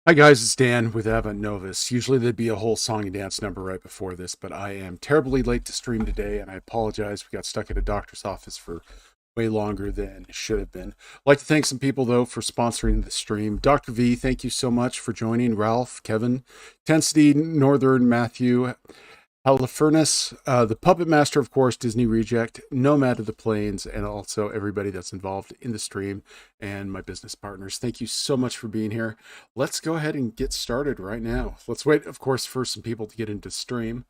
Hi guys, it's Dan with Avantnovis. Usually there'd be a whole song and dance number right before this, but I am terribly late to stream today, and I apologize. We got stuck at a doctor's office for way longer than it should have been. I'd like to thank some people though for sponsoring the stream. Dr. V, thank you so much for joining. Ralph, Kevin, Tensity, Northern, Matthew, Halifax, the Puppet Master, of course, Disney Reject, Nomad of the Plains, and also everybody that's involved in the stream and my business partners. Thank you so much for being here. Let's go ahead and get started right now. Let's wait, of course, for some people to get into stream.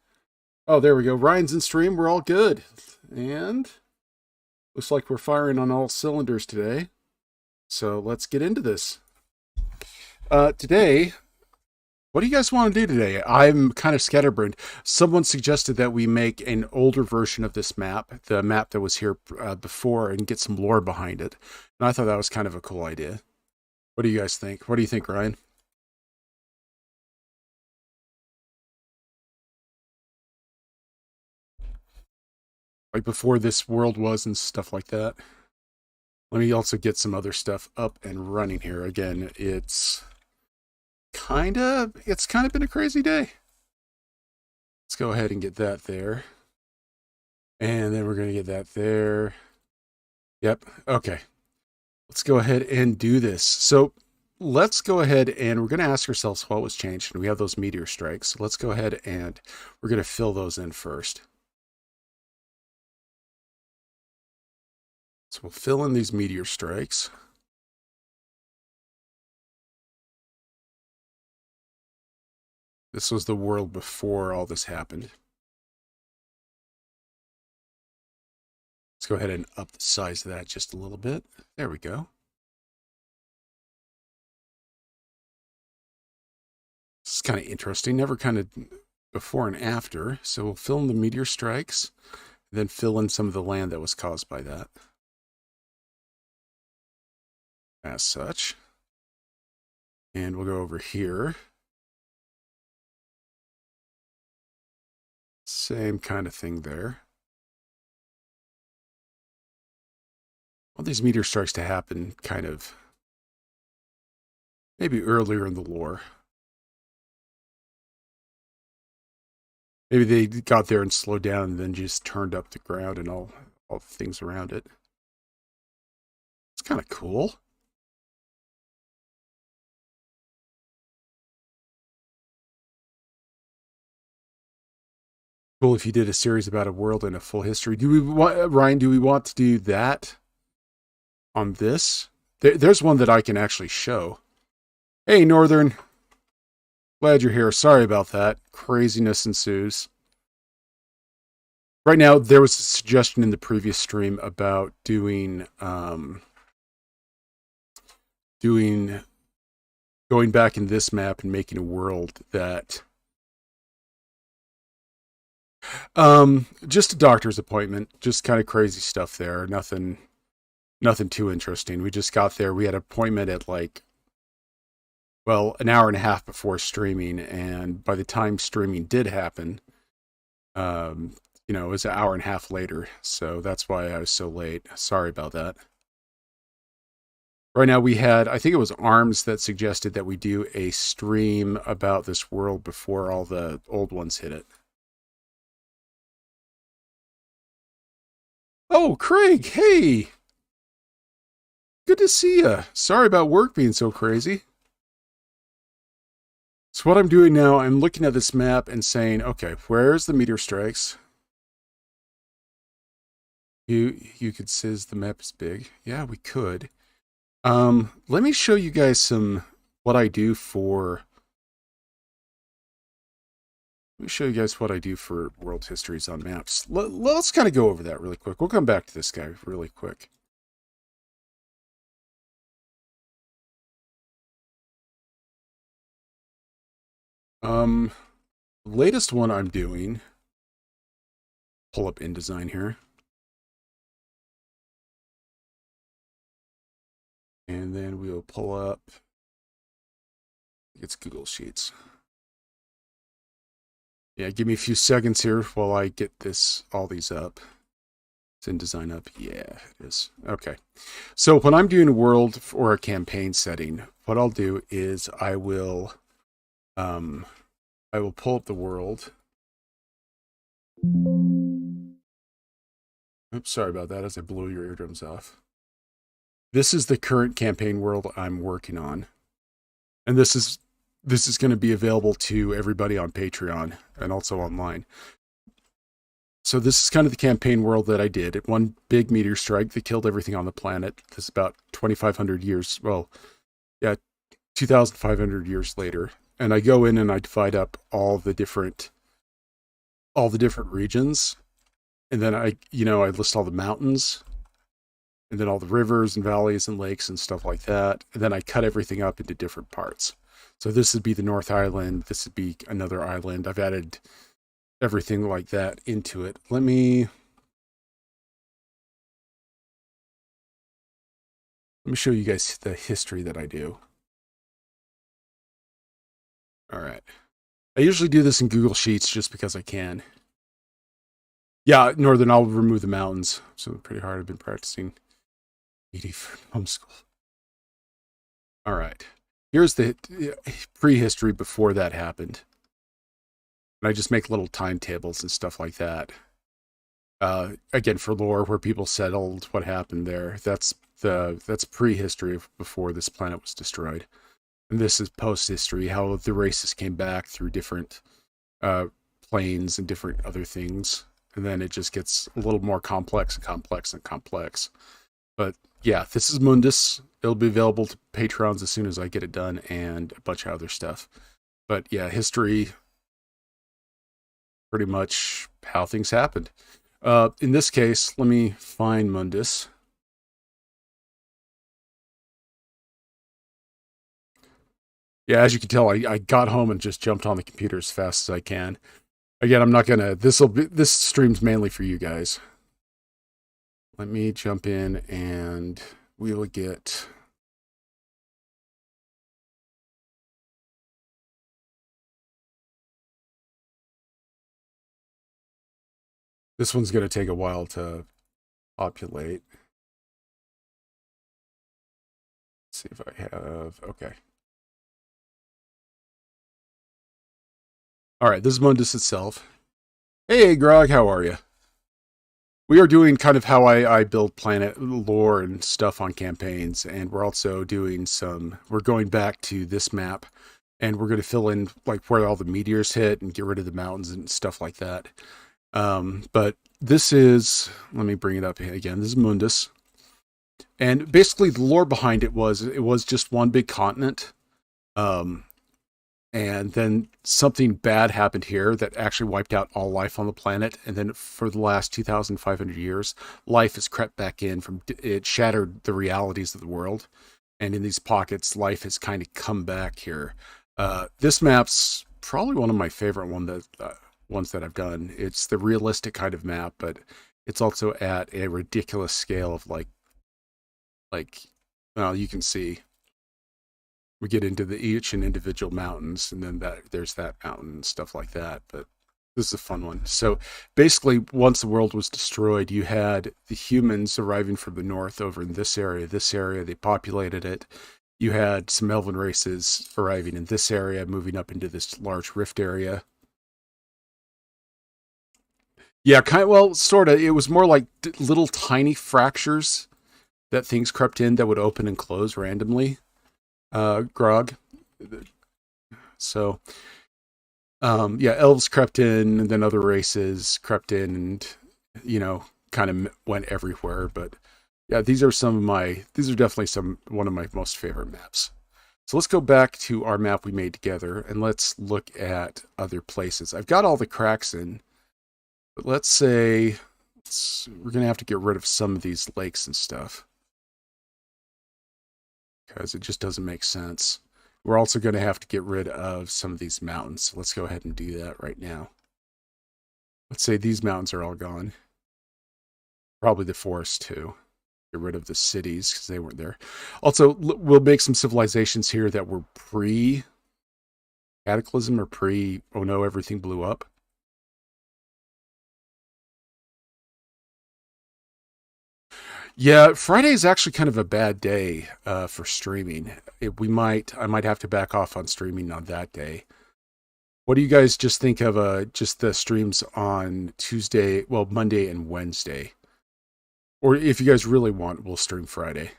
Oh, there we go. Ryan's in stream. We're all good. And looks like we're firing on all cylinders today. So let's get into this. Today, what do you guys want to do today? I'm kind of scatterbrained. Someone suggested that we make an older version of this map, the map that was here before, and get some lore behind it. And I thought that was kind of a cool idea. What do you guys think? What do you think, Ryan? Like before this world was and stuff like that. Let me also get some other stuff up and running here. Again, it's kind of been a crazy day. Let's go ahead and get that there. And then we're going to get that there. Yep. Okay. Let's go ahead and do this. So let's go ahead and we're going to ask ourselves what was changed. And we have those meteor strikes. So let's go ahead and we're going to fill those in first. So we'll fill in these meteor strikes. This was the world before all this happened. Let's go ahead and up the size of that just a little bit. There we go. This is kind of interesting. Never kind of before and after. So we'll fill in the meteor strikes, then fill in some of the land that was caused by that. As such. And we'll go over here. Same kind of thing there. All these meteor strikes to happen kind of maybe earlier in the lore. Maybe they got there and slowed down and then just turned up the ground and all the things around it. It's kind of cool. Cool if you did a series about a world and a full history. Do we want, Ryan, do we want to do that on this? There's one that I can actually show. Hey, Northern. Glad you're here. Sorry about that. Craziness ensues. Right now, there was a suggestion in the previous stream about doing going back in this map and making a world that just a doctor's appointment, just kind of crazy stuff there. Nothing too interesting. We just got there. We had an appointment at like, well, an hour and a half before streaming, and by the time streaming did happen, um, it was an hour and a half later. So that's why I was so late. Sorry about that. Right now we had, I think it was Arms that suggested that we do a stream about this world before all the old ones hit it. Oh, Craig, hey, good to see you. Sorry about work being so crazy. So what I'm doing now, I'm looking at this map and saying, okay, where's the meteor strikes? You could say the map is big. Yeah, we could. Let me show you guys some what I do for. Let me show you guys what I do for world histories on maps. Let's kind of go over that really quick. We'll come back to this guy really quick. The latest one I'm doing, pull up InDesign here. And then we'll pull up, it's Google Sheets. Yeah, give me a few seconds here while I get all these up. It's in design up. Yeah, it is. Okay. So when I'm doing a world or a campaign setting, what I'll do is um I will pull up the world. Oops, sorry about that as I blew your eardrums off. This is the current campaign world I'm working on. And this is going to be available to everybody on Patreon and also online. So this is kind of the campaign world that I did. One big meteor strike that killed everything on the planet. This is about 2,500 years. Well, yeah, 2,500 years later. And I go in and I divide up all the different regions, and then I list all the mountains, and then all the rivers and valleys and lakes and stuff like that. And then I cut everything up into different parts. So this would be the North Island. This would be another island. I've added everything like that into it. Let me show you guys the history that I do. All right. I usually do this in Google Sheets just because I can. Yeah, Northern, I'll remove the mountains. So pretty hard. I've been practicing ED for homeschool. All right. Here's the prehistory before that happened. And I just make little timetables and stuff like that. Again, for lore, where people settled, what happened there. That's prehistory of before this planet was destroyed. And this is post-history, how the races came back through different planes and different other things. And then it just gets a little more complex and complex and complex. But yeah, this is Mundus. It'll be available to Patrons as soon as I get it done, and a bunch of other stuff. But yeah, history, pretty much how things happened. In this case, let me find Mundus. Yeah, as you can tell, I got home and just jumped on the computer as fast as I can. Again, I'm not gonna. This stream's mainly for you guys. Let me jump in and we will get. This one's gonna take a while to populate. Let's see if I have. Okay. All right, this is Mundus itself. Hey, Grog, how are you? We are doing kind of how I build planet lore and stuff on campaigns, and we're also doing we're going back to this map, and we're going to fill in like where all the meteors hit and get rid of the mountains and stuff like that. But this is, let me bring it up again. This is Mundus. And basically the lore behind it was just one big continent. And then something bad happened here that actually wiped out all life on the planet. And then for the last 2,500 years, life has crept back in it shattered the realities of the world. And in these pockets, life has kind of come back here. This map's probably one of my favorite ones that I've done. It's the realistic kind of map, but it's also at a ridiculous scale of like, well, you can see we get into each and individual mountains, and then there's that mountain and stuff like that. But this is a fun one. So basically, once the world was destroyed, you had the humans arriving from the north over in this area. They populated it. You had some elven races arriving in this area, moving up into this large rift area. Yeah, well, sort of. It was more like little tiny fractures that things crept in that would open and close randomly. Grog. So, yeah, elves crept in, and then other races crept in, and kind of went everywhere. But yeah, these are definitely one of my most favorite maps. So let's go back to our map we made together, and let's look at other places. I've got all the cracks in, but let's say we're gonna have to get rid of some of these lakes and stuff, because it just doesn't make sense. We're also going to have to get rid of some of these mountains. So let's go ahead and do that right now. Let's say these mountains are all gone. Probably the forest too. Get rid of the cities because they weren't there. Also, we'll make some civilizations here that were pre-cataclysm or oh no, everything blew up. Yeah, Friday is actually kind of a bad day for streaming. I might have to back off on streaming on that day. What do you guys just think of just the streams on Tuesday, well, Monday and Wednesday? Or if you guys really want, we'll stream Friday.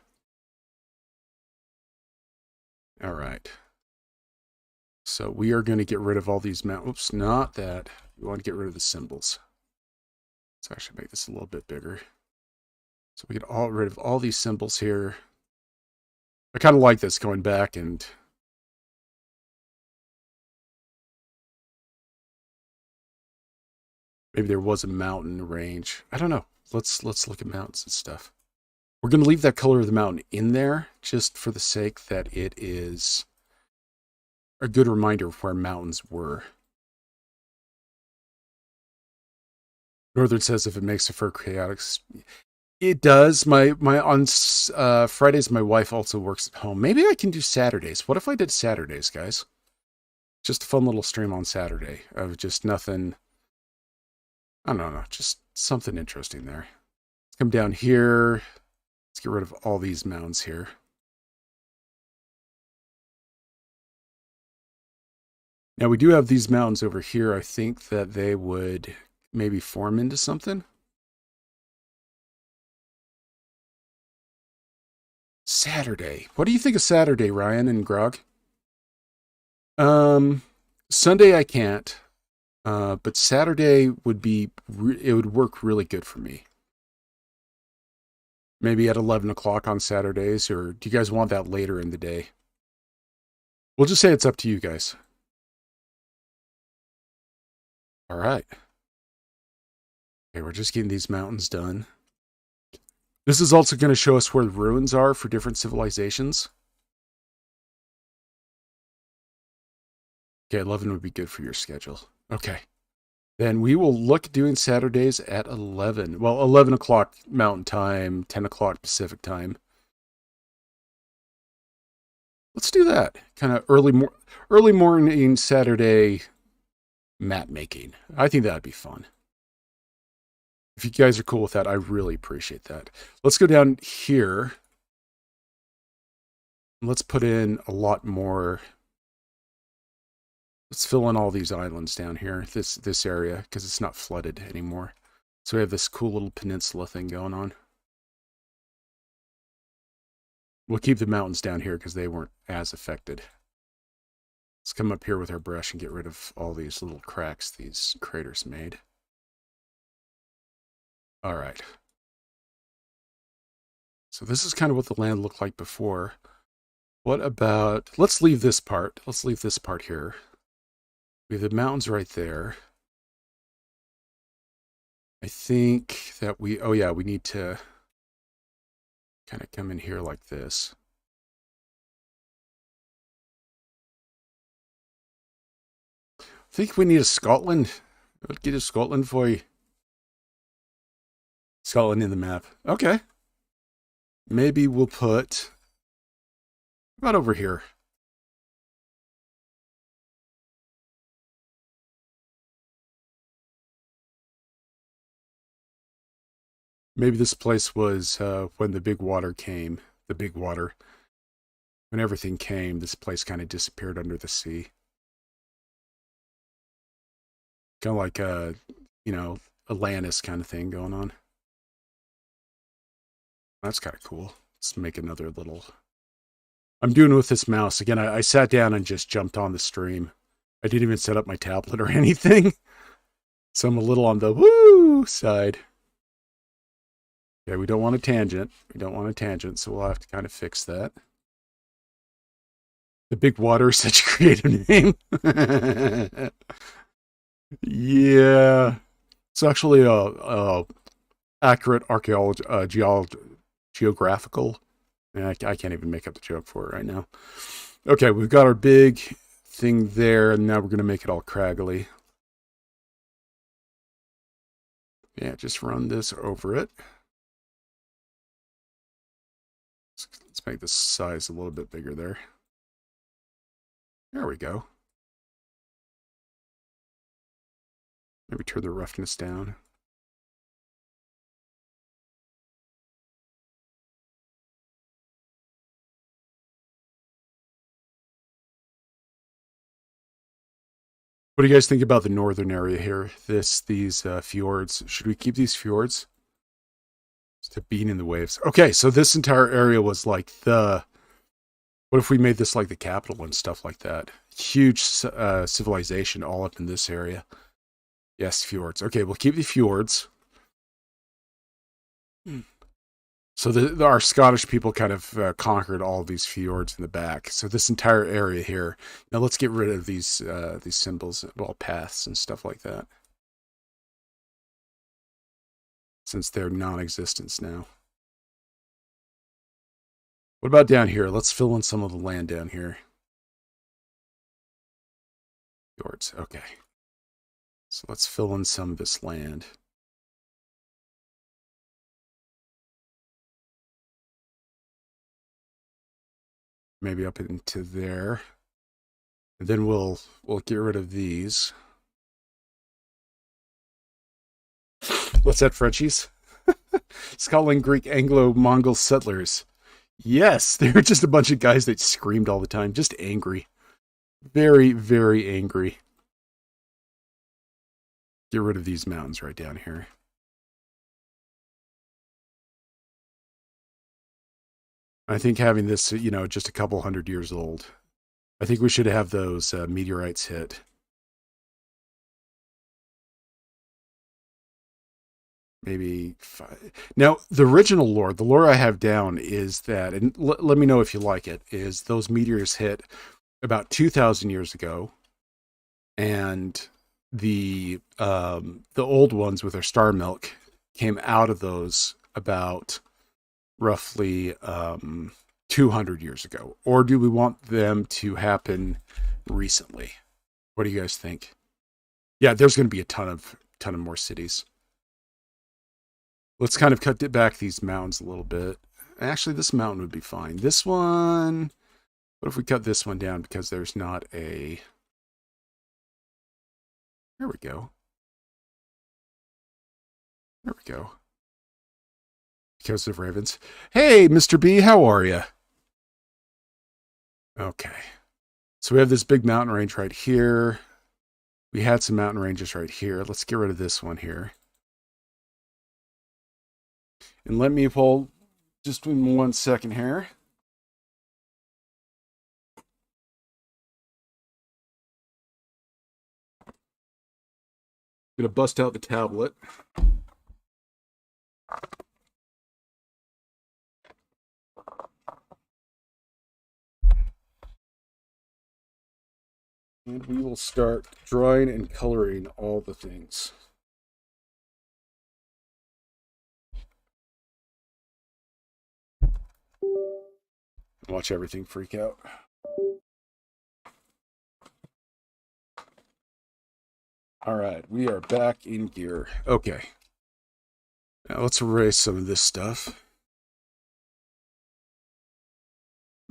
All right. So we are going to get rid of all these oops, not that. We want to get rid of the symbols. Let's actually make this a little bit bigger. So we get rid of all these symbols here. I kind of like this going back and maybe there was a mountain range. I don't know. Let's look at mountains and stuff. We're going to leave that color of the mountain in there just for the sake that it is a good reminder of where mountains were. Northern says if it makes it for chaotic. It does. On Fridays, my wife also works at home. Maybe I can do Saturdays. What if I did Saturdays, guys? Just a fun little stream on Saturday of just nothing. I don't know, just something interesting there. Let's come down here. Let's get rid of all these mounds here. Now we do have these mountains over here. I think that they would maybe form into something. Saturday. What do you think of Saturday, Ryan and Grog? Sunday I can't. But Saturday would it would work really good for me. Maybe at 11 o'clock on Saturdays, or do you guys want that later in the day? We'll just say it's up to you guys. All right. Okay, we're just getting these mountains done. This is also going to show us where the ruins are for different civilizations. Okay, 11 would be good for your schedule. Okay. Then we will look at doing Saturdays at 11. Well, 11 o'clock Mountain Time, 10 o'clock Pacific Time. Let's do that. Kind of early morning Saturday map making. I think that'd be fun. If you guys are cool with that, I really appreciate that. Let's go down here. Let's put in a lot more. Let's fill in all these islands down here, this area, because it's not flooded anymore. So we have this cool little peninsula thing going on. We'll keep the mountains down here because they weren't as affected. Let's come up here with our brush and get rid of all these little cracks these craters made. All right. So this is kind of what the land looked like before. What about, let's leave this part. Let's leave this part here. We have the mountains right there. I think that oh yeah, we need to kind of come in here like this. I think we need a Scotland. I'll get a Scotland for you. Scotland in the map. Okay. Maybe we'll put about over here. Maybe this place was when the big water came. The big water. When everything came, this place kind of disappeared under the sea. Kind of like Atlantis kind of thing going on. That's kind of cool. Let's make another little. I'm doing with this mouse. Again, I sat down and just jumped on the stream. I didn't even set up my tablet or anything. So I'm a little on the woo side. Okay, we don't want a tangent. We don't want a tangent, so we'll have to kind of fix that. The big water is such a creative name. Yeah. It's actually a accurate archaeology, geographical. And I can't even make up the joke for it right now. Okay, we've got our big thing there, and now we're going to make it all craggly. Yeah, just run this over it. Let's make the size a little bit bigger there. There we go. Maybe turn the roughness down. What do you guys think about the northern area here? These fjords. Should we keep these fjords? To being in the waves. Okay, so this entire area was like the. What if we made this like the capital and stuff like that? Huge civilization all up in this area. Yes, fjords. Okay, we'll keep the fjords. So our Scottish people kind of conquered all of these fjords in the back. So this entire area here. Now let's get rid of these symbols, well, paths and stuff like that, since they're non-existent now. What about down here? Let's fill in some of the land down here. Fjords. Okay. So let's fill in some of this land. Maybe up into there. And then we'll get rid of these. What's that, Frenchies? Scotland, Greek, Anglo, Mongol settlers. Yes, they're just a bunch of guys that screamed all the time, just angry. Very, very angry. Get rid of these mountains right down here. I think having this, just a couple 100 years old. I think we should have those meteorites hit. Maybe 5. Now, the original lore, the lore I have down is that, and let me know if you like it, is those meteors hit about 2,000 years ago, and the old ones with their star milk came out of those about roughly 200 years ago. Or do we want them to happen recently? What do you guys think? Yeah, there's going to be a ton of more cities. Let's kind of cut back these mountains a little bit. Actually, this mountain would be fine. This one, what if we cut this one down because there's not a... There we go. There we go. Because of ravens. Hey, Mr. B, how are you? Okay. So we have this big mountain range right here. We had some mountain ranges right here. Let's get rid of this one here. And let me pull just in 1 second here. I'm gonna bust out the tablet. And we will start drawing and coloring all the things. Watch everything freak out. All right, we are back in gear. Okay. Now let's erase some of this stuff.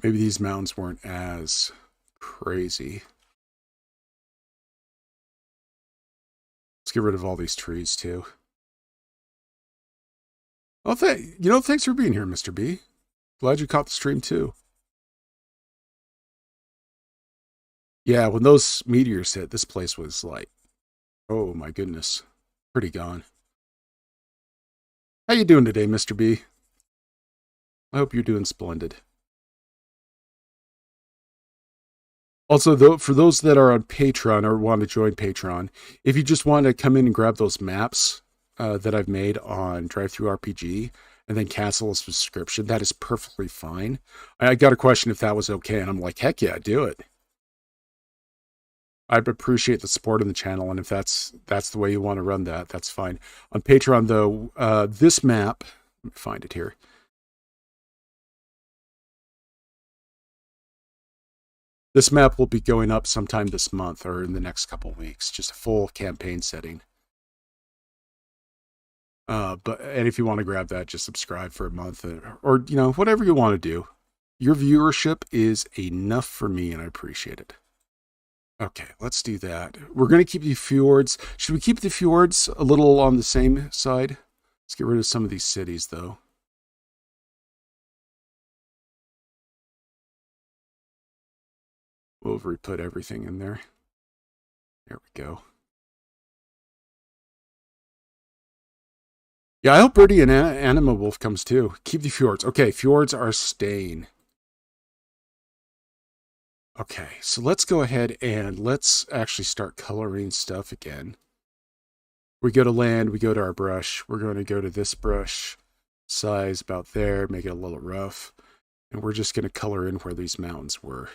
Maybe these mountains weren't as crazy. Let's get rid of all these trees too. Oh, thanks for being here, Mr. B. Glad you caught the stream too. Yeah, when those meteors hit, this place was like, oh my goodness, pretty gone. How you doing today, Mr. B? I hope you're doing splendid. Also, though, for those that are on Patreon or want to join Patreon, if you just want to come in and grab those maps that I've made on DriveThruRPG and then cancel a subscription, that is perfectly fine. I got a question if that was okay, and I'm like, heck yeah, do it. I'd appreciate the support on the channel, and if that's the way you want to run that, that's fine. On Patreon, though, this map, let me find it here. This map will be going up sometime this month or in the next couple weeks, just a full campaign setting. And if you want to grab that, just subscribe for a month or whatever you want to do. Your viewership is enough for me, and I appreciate it. Okay, let's do that. We're going to keep the fjords. Should we keep the fjords a little on the same side? Let's get rid of some of these cities, though. We'll re-put everything in there. There we go. Yeah, I hope Birdie and Anima Wolf comes too. Keep the fjords. Okay, fjords are staying. Okay, so let's go ahead and let's actually start coloring stuff again. We go to land, we go to our brush. We're going to go to this brush size about there, make it a little rough. And we're just going to color in where these mountains were.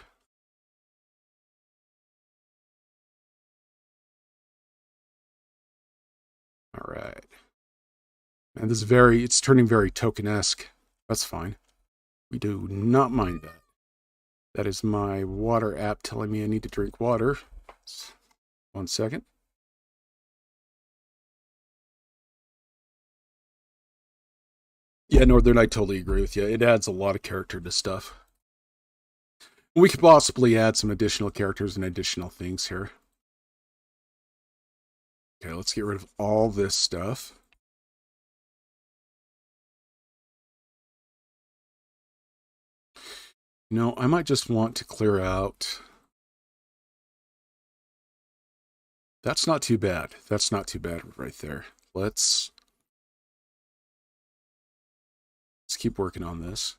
All right. And this is it's turning very token-esque. That's fine. We do not mind that. That is my water app telling me I need to drink water. 1 second. Yeah, Northern, I totally agree with you. It adds a lot of character to stuff. We could possibly add some additional characters and additional things here. Okay, let's get rid of all this stuff. No, I might just want to clear out. That's not too bad. That's not too bad right there. Let's keep working on this.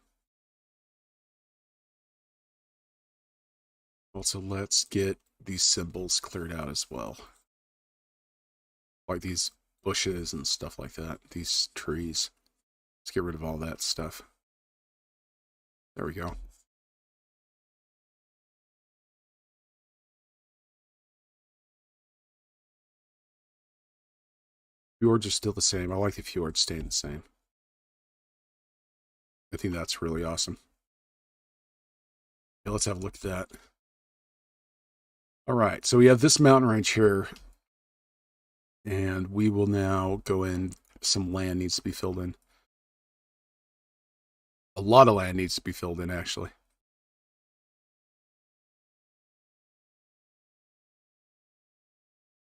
Also, let's get these symbols cleared out as well. Like these bushes and stuff like that. These trees. Let's get rid of all that stuff. There we go. Fjords are still the same. I like the fjords staying the same. I think that's really awesome. Okay, let's have a look at that. All right, so we have this mountain range here. And we will now go in. Some land needs to be filled in. A lot of land needs to be filled in, actually.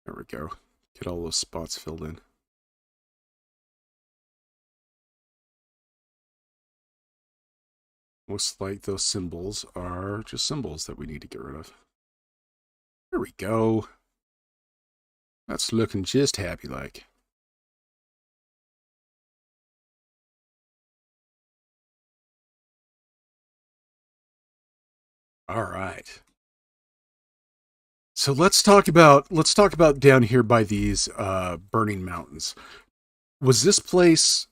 There we go. Get all those spots filled in. Looks like those symbols are just symbols that we need to get rid of. There we go. That's looking just happy like. All right. So let's talk about down here by these burning mountains. Was this place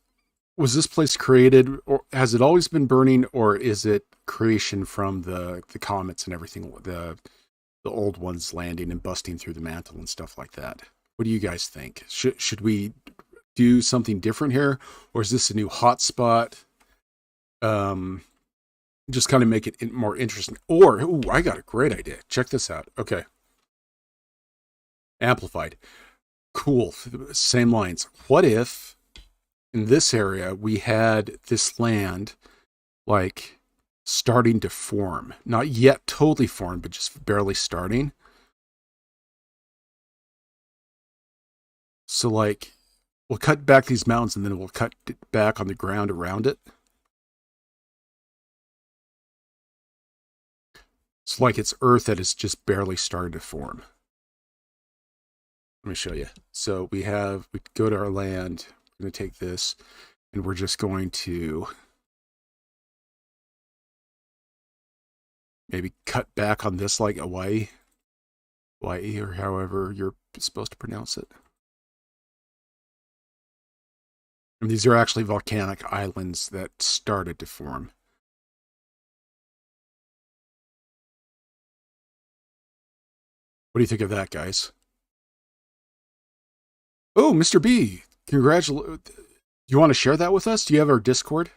created, or has it always been burning, or is it creation from the comets and everything, the old ones landing and busting through the mantle and stuff like that? What do you guys think? Should we do something different here, or is this a new hotspot? Just kind of make it more interesting. Or, ooh, I got a great idea. Check this out. Okay. Amplified. Cool. Same lines. What if in this area we had this land like starting to form? Not yet totally formed, but just barely starting. So like we'll cut back these mountains and then we'll cut it back on the ground around it. It's like it's earth that is just barely starting to form. Let me show you. So we go to our land. We're going to take this and we're just going to maybe cut back on this like Hawaii, or however you're supposed to pronounce it. And these are actually volcanic islands that started to form. What do you think of that, guys? Oh, Mr. B, congratulations. You want to share that with us? Do you have our Discord?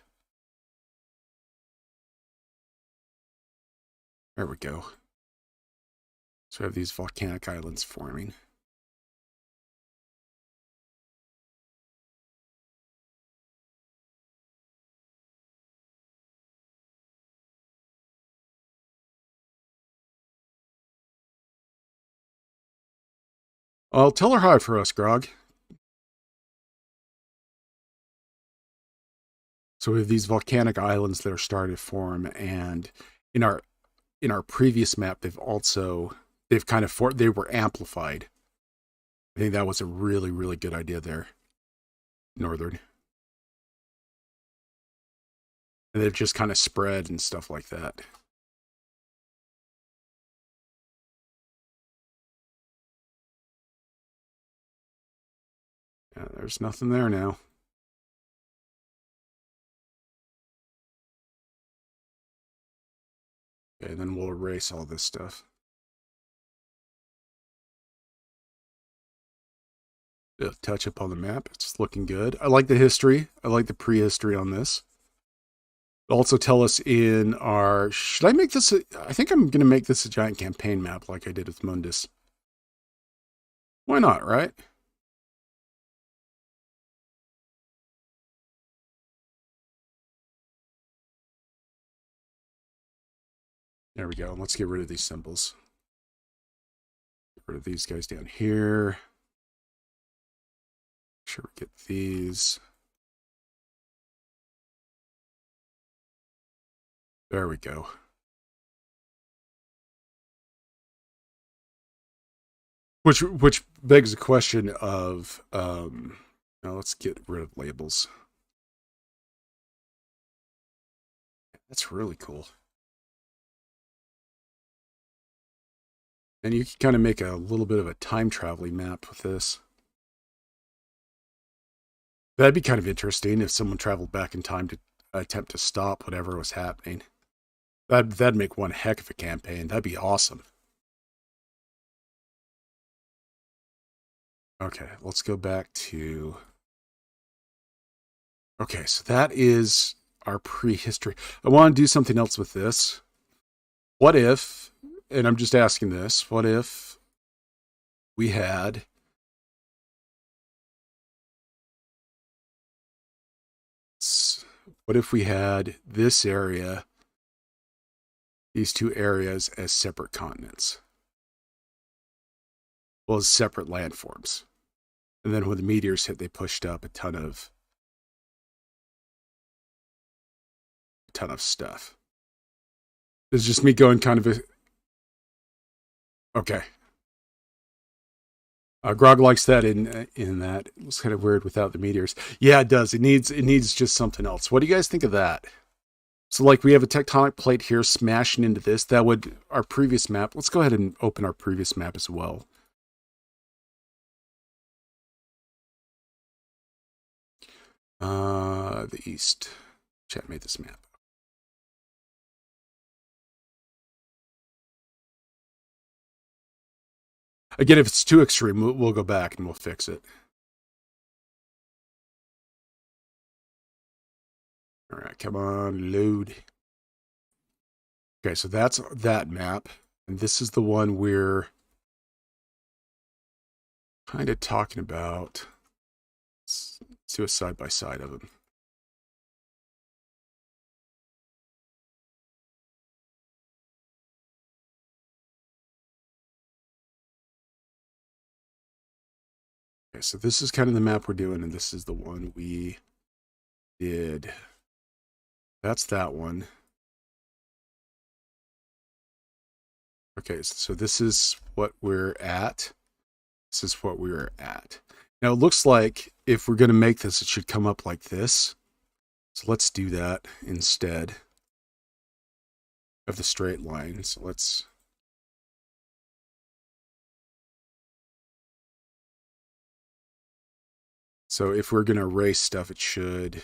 There we go. So we have these volcanic islands forming. Well, tell her hi for us, Grog. So we have these volcanic islands that are starting to form, and in our previous map, they were amplified. I think that was a really, really good idea there, Northern. And they've just kind of spread and stuff like that. Yeah, there's nothing there now. Okay, then we'll erase all this stuff. Touch up on the map. It's looking good. I like the history. I like the prehistory on this. Also tell us in our... Should I make this... I think I'm going to make this a giant campaign map like I did with Mundus. Why not, right? There we go. Let's get rid of these symbols. Get rid of these guys down here. Make sure we get these. There we go. Which begs the question of, now let's get rid of labels. That's really cool. And you can kind of make a little bit of a time traveling map with this. That'd be kind of interesting if someone traveled back in time to attempt to stop whatever was happening. That'd make one heck of a campaign. That'd be awesome. Okay, let's go back to... Okay, so that is our prehistory. I want to do something else with this. What if, and I'm just asking this, what if we had... What if we had this area, these two areas as separate continents? Well, as separate landforms. And then when the meteors hit, they pushed up a ton of stuff. This is just me going kind of a... Okay. Grog likes that in that. It was kind of weird without the meteors. Yeah, it does. It needs just something else. What do you guys think of that? So like we have a tectonic plate here smashing into this. That would... Our previous map... Let's go ahead and open our previous map as well. The east. Chat made this map. Again, if it's too extreme, we'll go back and we'll fix it. All right, come on, load. Okay, so that's that map. And this is the one we're kind of talking about. Let's do a side-by-side of them. Okay, so this is kind of the map we're doing, and this is the one we did. That's that one. Okay, so this is what we're at. This is what we were at. Now, it looks like if we're going to make this, it should come up like this. So let's do that instead of the straight line. So let's... So if we're going to erase stuff, it should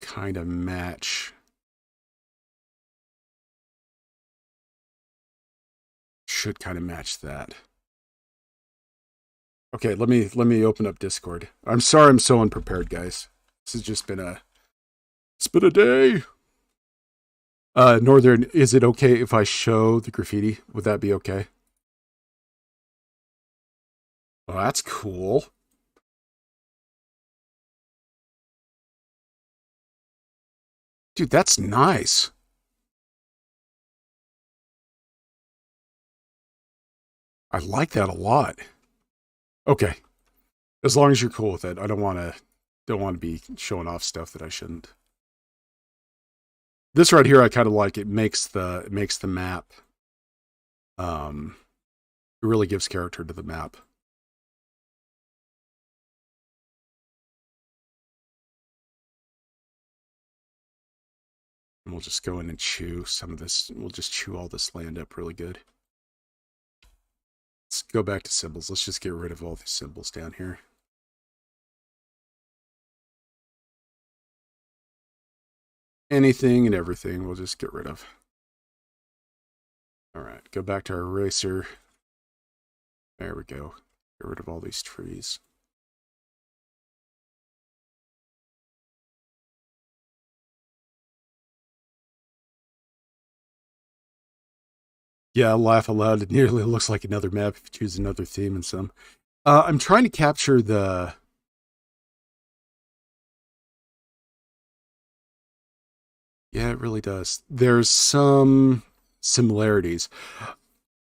kind of match. Should kind of match that. Okay, let me open up Discord. I'm sorry I'm so unprepared, guys. This has just been a... It's been a day. Northern, is it okay if I show the graffiti? Would that be okay? Oh, that's cool. Dude, that's nice. I like that a lot. Okay. As long as you're cool with it. I don't want to be showing off stuff that I shouldn't. This right here I kind of like. It makes the map It really gives character to the map. And we'll just go in and chew some of this. We'll just chew all this land up really good. Let's go back to symbols. Let's just get rid of all these symbols down here. Anything and everything we'll just get rid of. All right, go back to our eraser. There we go. Get rid of all these trees. Yeah, laugh aloud. It nearly looks like another map if you choose another theme and some. I'm trying to capture the... Yeah, it really does. There's some similarities.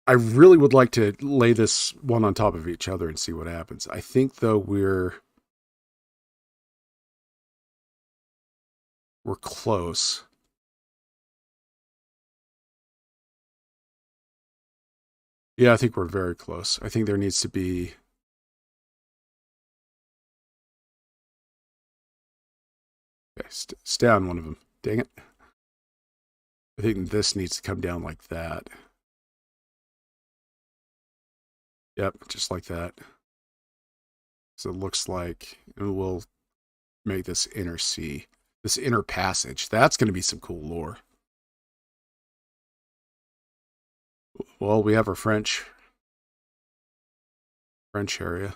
I really would like to lay this one on top of each other and see what happens. I think, though, we're close. Yeah, I think we're very close. I think there needs to be... Okay, stay on one of them. Dang it. I think this needs to come down like that. Yep, just like that. So it looks like, and we'll make this inner sea, this inner passage. That's going to be some cool lore. Well, we have our French area.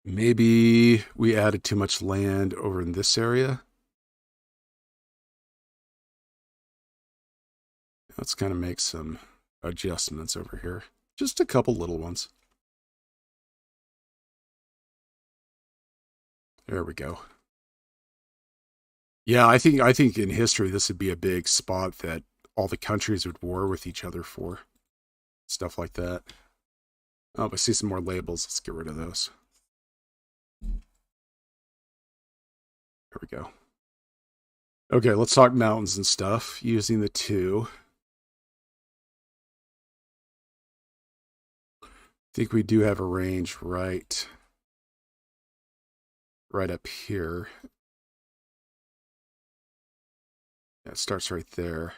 Maybe we added too much land over in this area. Let's kind of make some adjustments over here. Just a couple little ones. There we go. Yeah, I think in history this would be a big spot that all the countries would war with each other for. Stuff like that. Oh, I see some more labels. Let's get rid of those. There we go. Okay, let's talk mountains and stuff using the two. I think we do have a range right up here. Yeah, it starts right there.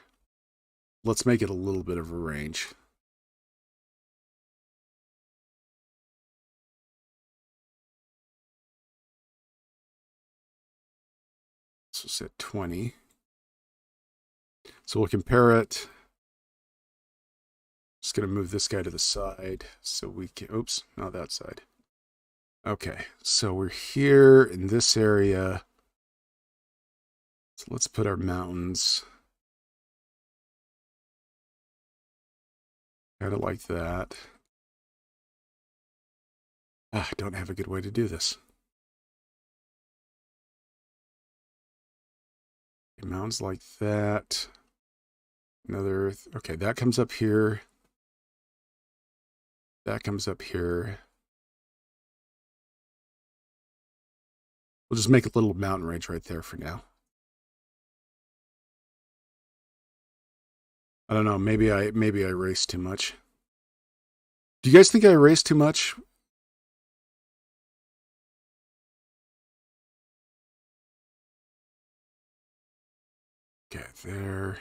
Let's make it a little bit of a range. So set 20. So we'll compare it. Just going to move this guy to the side so we can, oops, not that side. Okay, so we're here in this area. So let's put our mountains kind of like that. I don't have a good way to do this. Okay, mountains like that. Another, okay, that comes up here. That comes up here. We'll just make a little mountain range right there for now. I don't know, maybe I erased too much. Do you guys think I erased too much? Okay, there.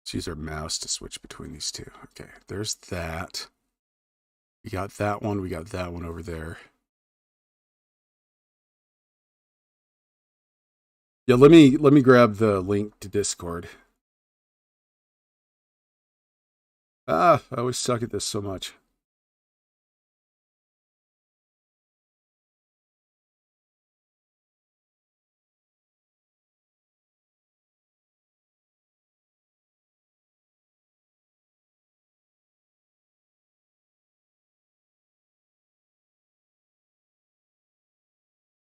Let's use our mouse to switch between these two. Okay, there's that. We got that one, we got that one over there. Yeah, let me grab the link to Discord. I always suck at this so much.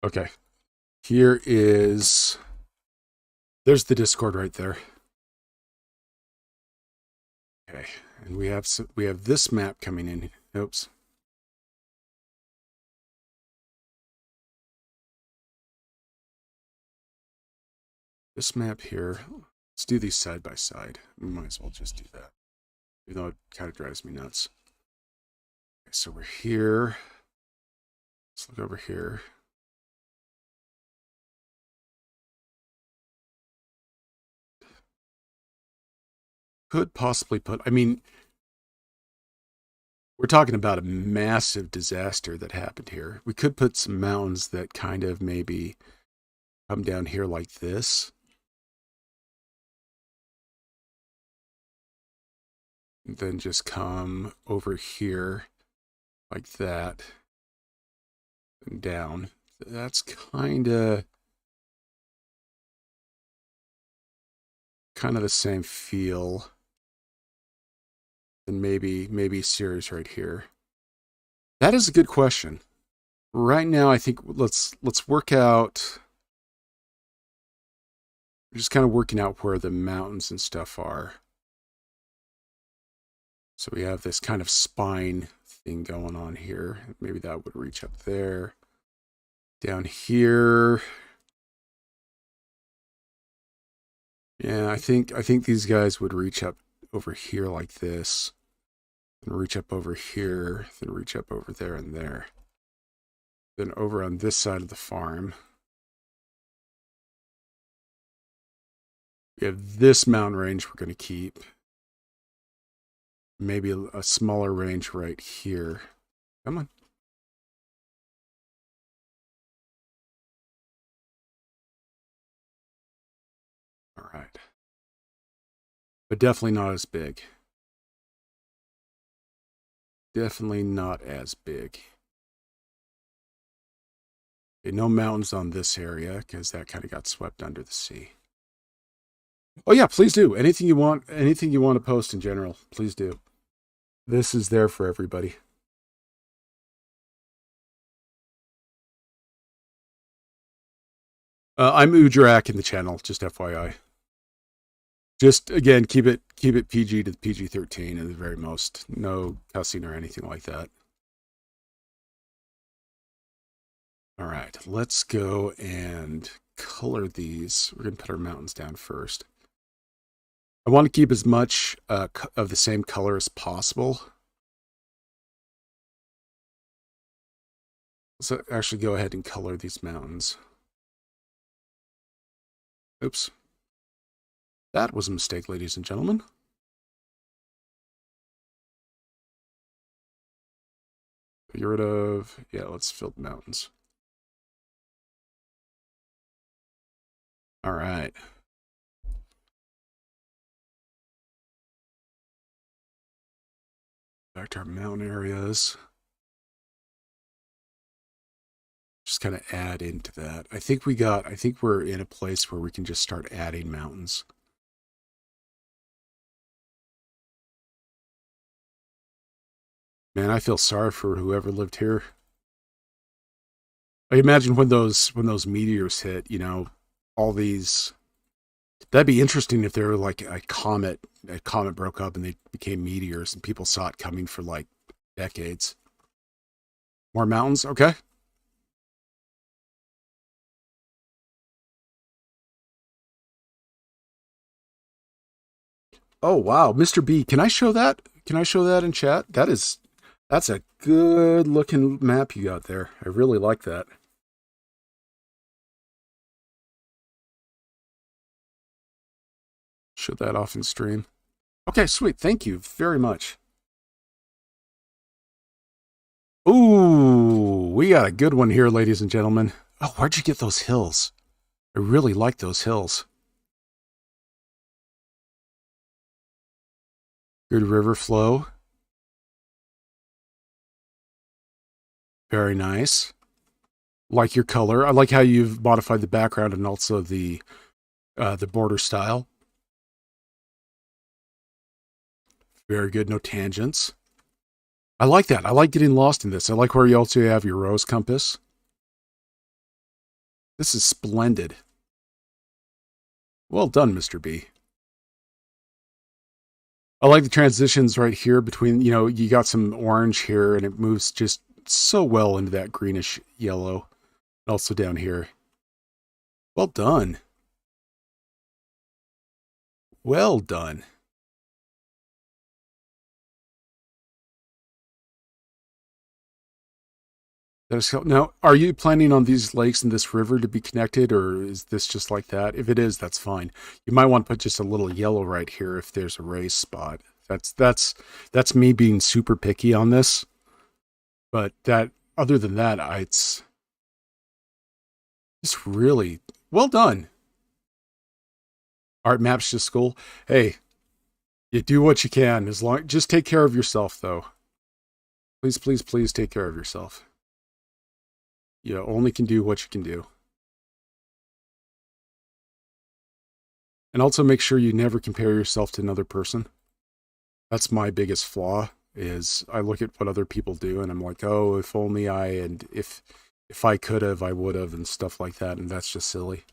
Okay. Here is, there's the Discord right there. Okay, and we have this map coming in. Oops. This map here. Let's do these side by side. We might as well just do that, even though it kind of drives me nuts. Okay, so we're here. Let's look over here. Could possibly put, I mean, we're talking about a massive disaster that happened here. We could put some mountains that kind of maybe come down here like this. And then just come over here like that. And down. That's kind of the same feel. And maybe series right here. That is a good question. Right now, I think let's work out. We're just kind of working out where the mountains and stuff are. So we have this kind of spine thing going on here. Maybe that would reach up there. Down here. Yeah, I think these guys would reach up over here like this. And reach up over here, then reach up over there and there. Then over on this side of the farm, we have this mountain range we're going to keep. Maybe a smaller range right here. Come on. All right. But definitely not as big. Definitely not as big. Okay, no mountains on this area because that kind of got swept under the sea. Oh yeah, please do. Anything you want to post in general, please do. This is there for everybody. I'm Ujrak in the channel, just FYI. Just again, keep it PG to the PG-13 at the very most. No cussing or anything like that. All right, let's go and color these. We're gonna put our mountains down first. I want to keep as much of the same color as possible. Let's actually go ahead and color these mountains. Oops. That was a mistake, ladies and gentlemen. Get rid of, yeah, let's fill the mountains. All right. Back to our mountain areas. Just kind of add into that. I think we're in a place where we can just start adding mountains. Man, I feel sorry for whoever lived here. I imagine when those meteors hit, you know, all these. That'd be interesting if they were like a comet broke up and they became meteors and people saw it coming for like decades. More mountains, okay. Oh wow, Mr. B, can I show that? Can I show that in chat? That's a good looking map you got there. I really like that. Show that off in stream. Okay, sweet. Thank you very much. Ooh, we got a good one here, ladies and gentlemen. Oh, where'd you get those hills? I really like those hills. Good river flow. Very nice. Like your color. I like how you've modified the background and also the border style. Very good. No tangents. I like that. I like getting lost in this. I like where you also have your rose compass. This is splendid. Well done, Mr. B. I like the transitions right here between, you know, you got some orange here and it moves just so well into that greenish yellow. Also down here. Well done. Well done. Now, are you planning on these lakes and this river to be connected, or is this just like that? If it is, that's fine. You might want to put just a little yellow right here if there's a raised spot. That's me being super picky on this. But that, other than that, it's really well done. Art maps to school. Hey, you do what you can. Just take care of yourself, though. Please, please, please take care of yourself. You only can do what you can do. And also make sure you never compare yourself to another person. That's my biggest flaw, is I look at what other people do and I'm like, oh, if only and if I could have, I would have, and stuff like that, and that's just silly.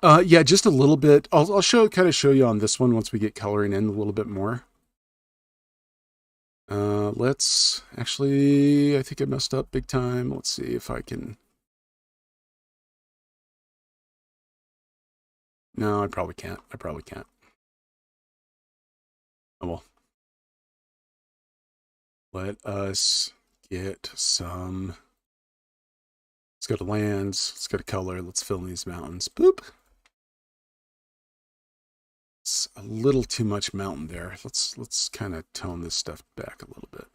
Yeah, just a little bit. I'll kind of show you on this one once we get coloring in a little bit more. Let's actually, I think I messed up big time. Let's see if I can. No, I probably can't. Oh well. Let us get some. Let's go to lands. Let's go to color. Let's fill in these mountains. Boop. It's a little too much mountain there. Let's kind of tone this stuff back a little bit.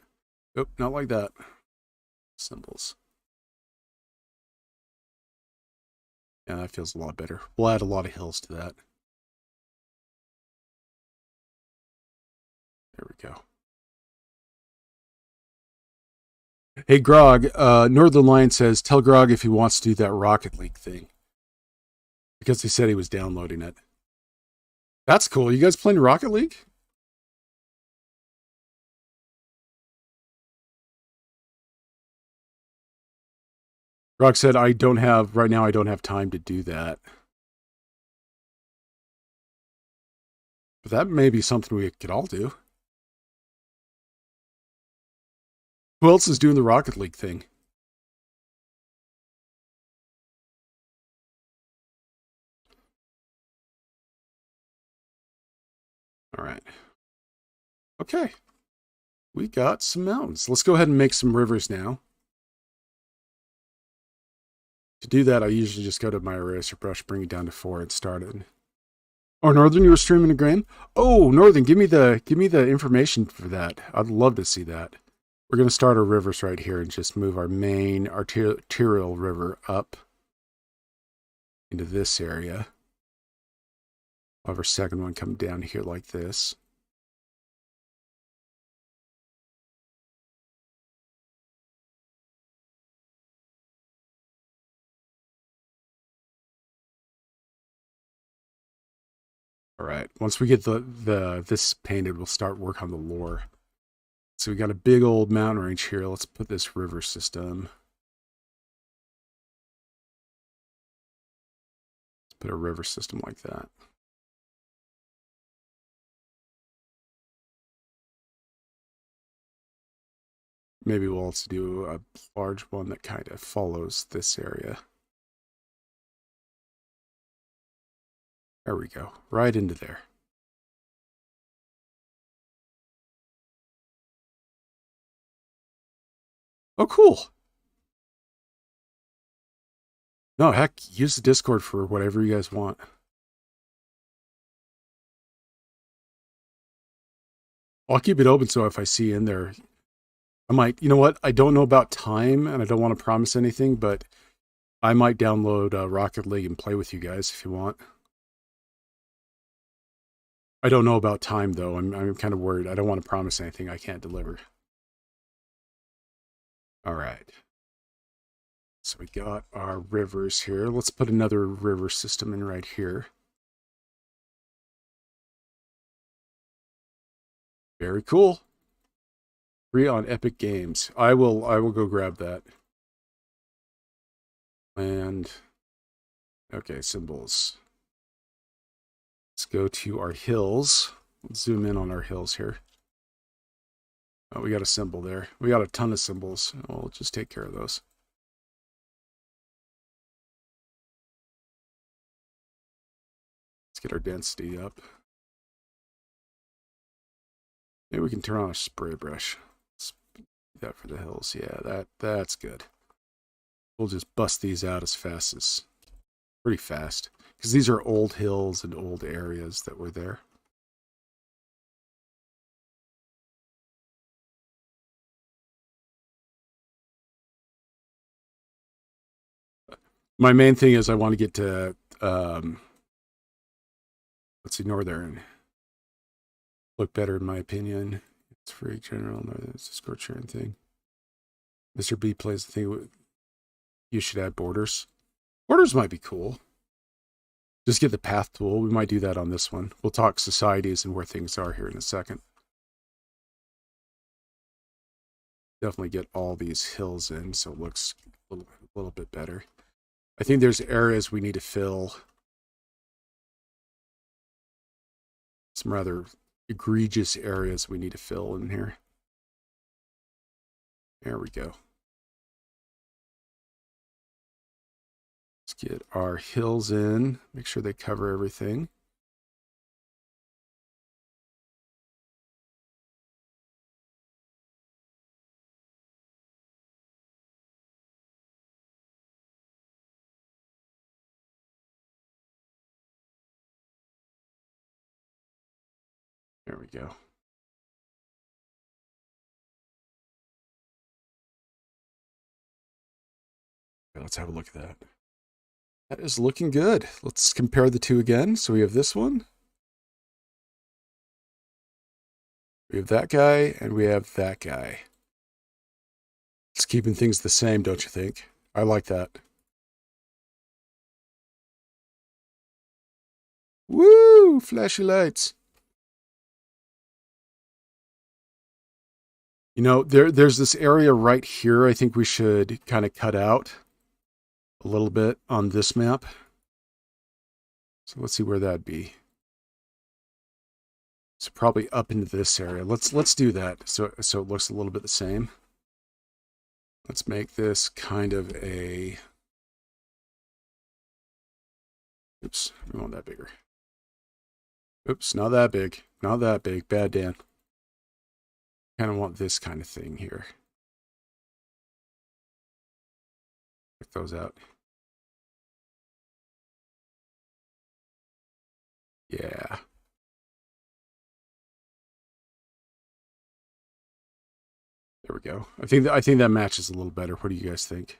Oh, not like that. Symbols. Yeah, that feels a lot better. We'll add a lot of hills to that. There we go. Hey, Grog, Northern Lion says, tell Grog if he wants to do that Rocket League thing. Because he said he was downloading it. That's cool. You guys playing Rocket League? Grog said, right now I don't have time to do that. But that may be something we could all do. Who else is doing the Rocket League thing? All right. Okay. We got some mountains. Let's go ahead and make some rivers now. To do that, I usually just go to my eraser brush, bring it down to 4, and start it. Oh, Northern, you were streaming a game? Oh, Northern, give me the information for that. I'd love to see that. We're going to start our rivers right here and just move our main arterial river up into this area. We'll have our second one come down here like this. All right. Once we get this painted, we'll start work on the lore. So we got a big old mountain range here. Let's put this river system. Let's put a river system like that. Maybe we'll also do a large one that kind of follows this area. There we go. Right into there. Oh, cool. No, heck, use the Discord for whatever you guys want. I'll keep it open so if I see in there, I might, you know what? I don't know about time and I don't want to promise anything, but I might download Rocket League and play with you guys if you want. I don't know about time though. I'm kind of worried. I don't want to promise anything I can't deliver. All right. So we got our rivers here. Let's put another river system in right here. Very cool. Free on Epic Games. I will go grab that. And okay, symbols. Let's go to our hills. Let's zoom in on our hills here. Oh, we got a symbol there. We got a ton of symbols. We'll just take care of those. Let's get our density up. Maybe we can turn on a spray brush. Let's do that for the hills. Yeah, that's good. We'll just bust these out pretty fast. Because these are old hills and old areas that were there. My main thing is I want to get to, let's see, northern. Look better in my opinion. It's free general. No, it's a score sharing thing. Mr. B plays the thing. You should add borders. Borders might be cool. Just get the path tool. We might do that on this one. We'll talk societies and where things are here in a second. Definitely get all these hills in so it looks a little bit better. I think there's areas we need to fill. Some rather egregious areas we need to fill in here. There we go. Let's get our hills in. Make sure they cover everything. There we go. Okay, let's have a look at that. That is looking good. Let's compare the two again. So we have this one. We have that guy, and we have that guy. It's keeping things the same, don't you think? I like that. Woo! Flashy lights. You know, there's this area right here I think we should kind of cut out a little bit on this map. So let's see where that'd be. So probably up into this area. Let's do that so it looks a little bit the same. Let's make this kind of a... Oops, we want that bigger. Oops, not that big. Not that big. Bad Dan. Kind of want this kind of thing here. Check those out. Yeah. There we go. I think that matches a little better. What do you guys think?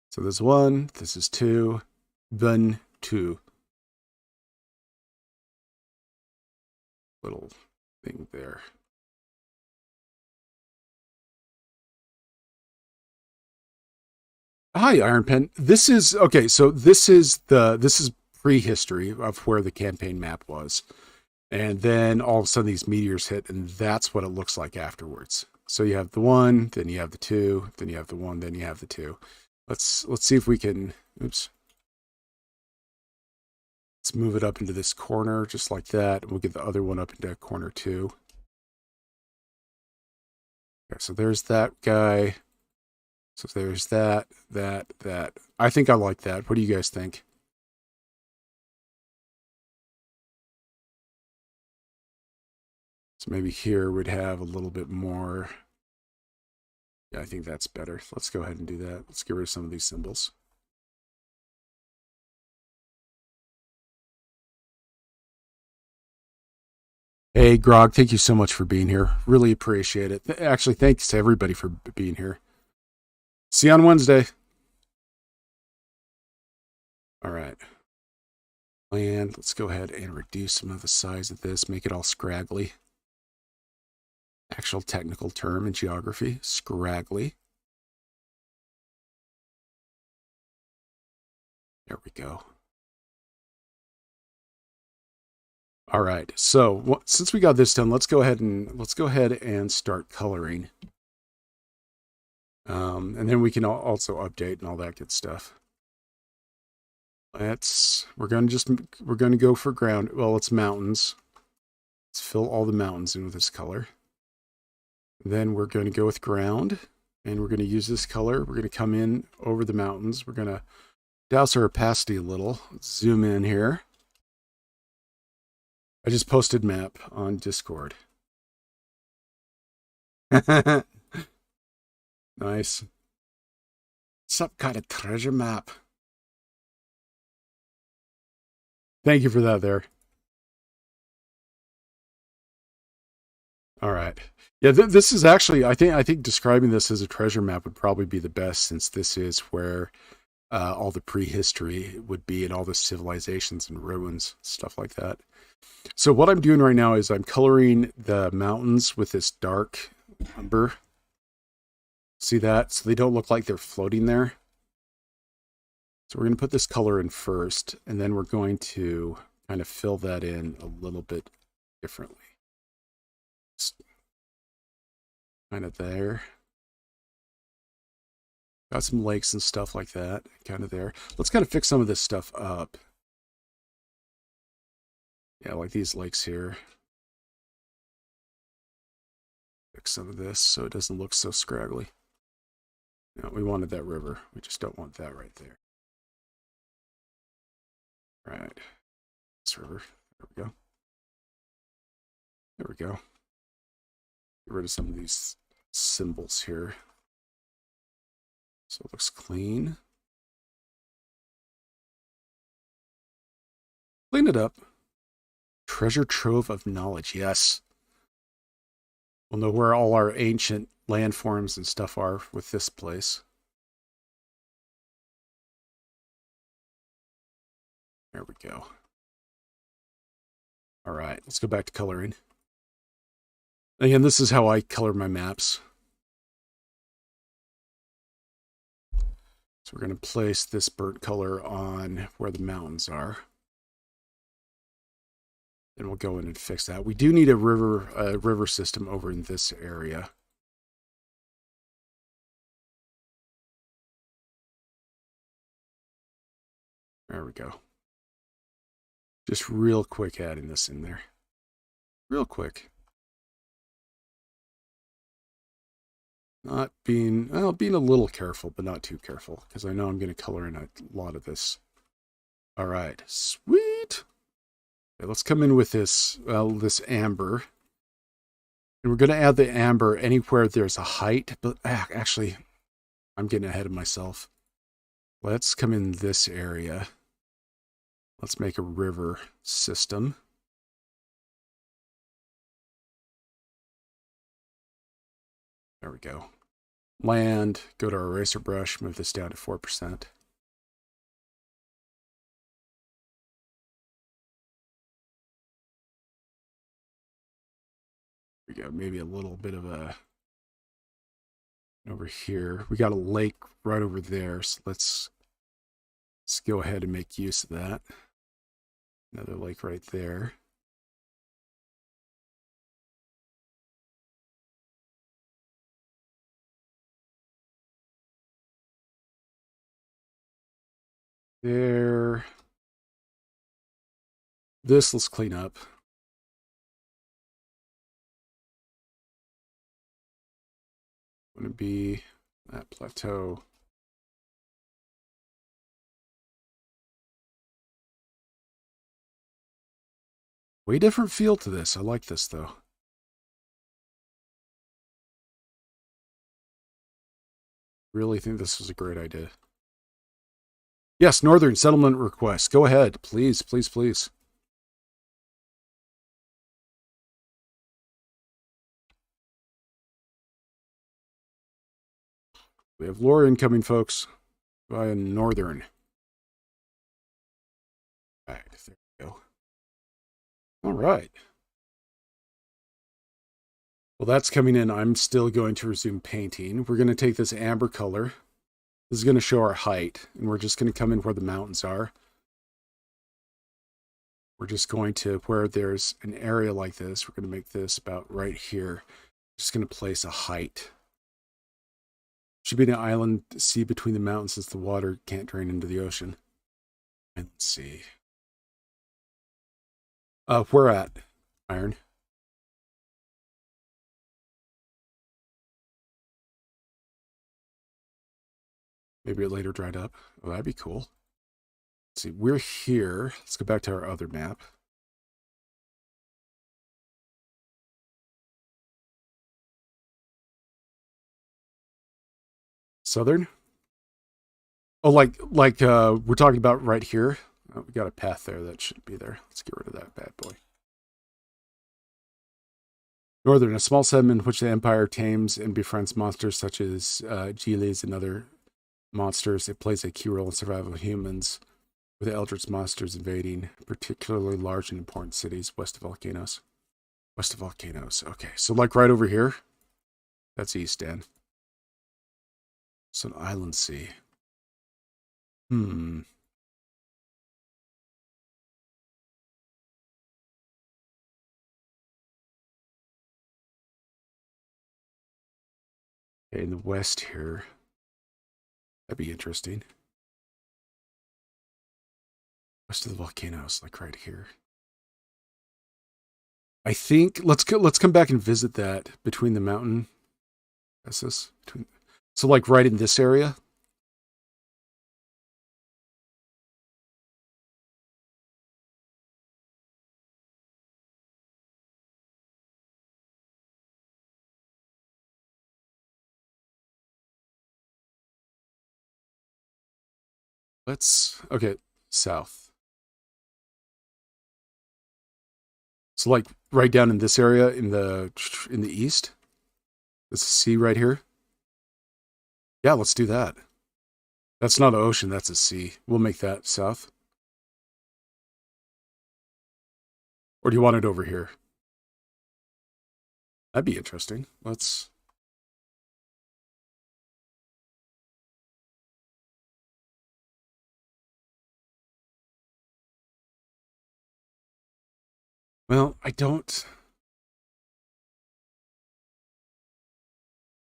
So there's one, this is two, then two. Little thing there. Hi, Iron Pen. This is okay. So this is prehistory of where the campaign map was, and then all of a sudden these meteors hit, and that's what it looks like afterwards. So you have the one, then you have the two, then you have the one, then you have the two. Let's see if we can. Oops. Let's move it up into this corner just like that, and we'll get the other one up into corner two. Okay, so there's that guy. So there's that. I think I like that. What do you guys think? So maybe here we'd have a little bit more. Yeah, I think that's better. Let's go ahead and do that. Let's get rid of some of these symbols. Hey, Grog, thank you so much for being here. Really appreciate it. Actually, thanks to everybody for being here. See you on Wednesday. All right. And let's go ahead and reduce some of the size of this, make it all scraggly. Actual technical term in geography, scraggly. There we go. All right, so since we got this done, let's go ahead and start coloring. And then we can also update and all that good stuff. We're gonna go for ground. Well, it's mountains. Let's fill all the mountains in with this color. Then we're going to go with ground, and we're going to use this color. We're going to come in over the mountains. We're going to douse our opacity a little. Let's zoom in here. I just posted map on Discord. Nice. Some kind of treasure map. Thank you for that there. All right. Yeah, this is actually I think describing this as a treasure map would probably be the best, since this is where all the prehistory would be, and all the civilizations and ruins, stuff like that. So what I'm doing right now is I'm coloring the mountains with this dark umber. See that? So they don't look like they're floating there. So we're going to put this color in first, and then we're going to kind of fill that in a little bit differently. Just kind of there. Got some lakes and stuff like that, kind of there. Let's kind of fix some of this stuff up. Yeah, like these lakes here. Fix some of this so it doesn't look so scraggly. No, we wanted that river. We just don't want that right there. All right. This river. There we go. There we go. Get rid of some of these symbols here. So it looks clean. Clean it up. Treasure trove of knowledge. Yes. We'll know where all our ancient landforms and stuff are with this place. There we go. All right, let's go back to coloring. Again, this is how I color my maps. So we're going to place this burnt color on where the mountains are. Then we'll go in and fix that. We do need a river system over in this area. There we go. Just real quick adding this in there. Real quick. Not being, well, being a little careful, but not too careful, because I know I'm going to color in a lot of this. All right, sweet. Okay, let's come in with this, this amber. And we're going to add the amber anywhere there's a height, but actually, I'm getting ahead of myself. Let's come in this area. Let's make a river system. There we go. Land, go to our eraser brush, move this down to 4%. There we go, maybe a little bit of a, over here. We got a lake right over there, so let's go ahead and make use of that. Another lake right there. There. This let's clean up. Going to be that plateau. Way different feel to this. I like this though. Really think this was a great idea. Yes, Northern Settlement request. Go ahead, please, please, please. We have lore incoming, folks, via Northern. All right, there we go. All right. Well, that's coming in. I'm still going to resume painting. We're going to take this amber color. This is going to show our height, and we're just going to come in where the mountains are. We're just going to, where there's an area like this, we're going to make this about right here. Just going to place a height. Should be an island sea between the mountains, since the water can't drain into the ocean. And let's see. Where at, Iron? Maybe it later dried up. Oh, that'd be cool. Let's see, we're here. Let's go back to our other map. Southern? Oh, we're talking about right here. Oh, we got a path there that shouldn't be there. Let's get rid of that bad boy. Northern, a small settlement in which the Empire tames and befriends monsters such as Giles and other monsters. It plays a key role in survival of humans, with the eldritch monsters invading particularly large and important cities west of volcanoes. West of volcanoes. Okay, so like right over here. That's east end. It's an island sea. Hmm. Okay, in the west here. That'd be interesting. West of the volcanoes, like right here. I think let's come back and visit that between the mountain. That's this between. So like right in this area. Let's okay, south. So like right down in this area in the east. This sea right here. Yeah, let's do that. That's not an ocean, that's a sea. We'll make that south. Or do you want it over here? That'd be interesting. Let's. Well, I don't.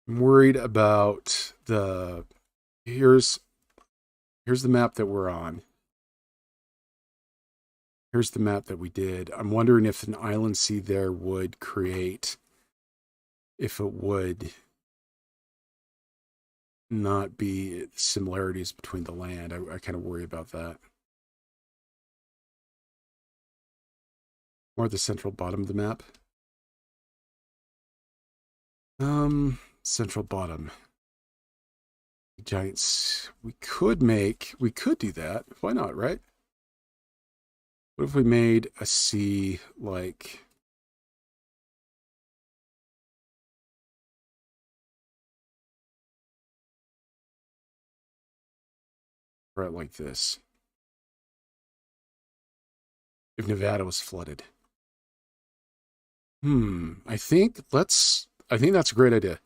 I'm worried about the. Here's the map that we're on. Here's the map that we did. I'm wondering if an island sea there would create. If it would not be similarities between the land. I kind of worry about that. More at the central bottom of the map. Central bottom. Giants. We could do that. Why not, right? What if we made a sea like right like this? If Nevada was flooded. I think that's a great idea.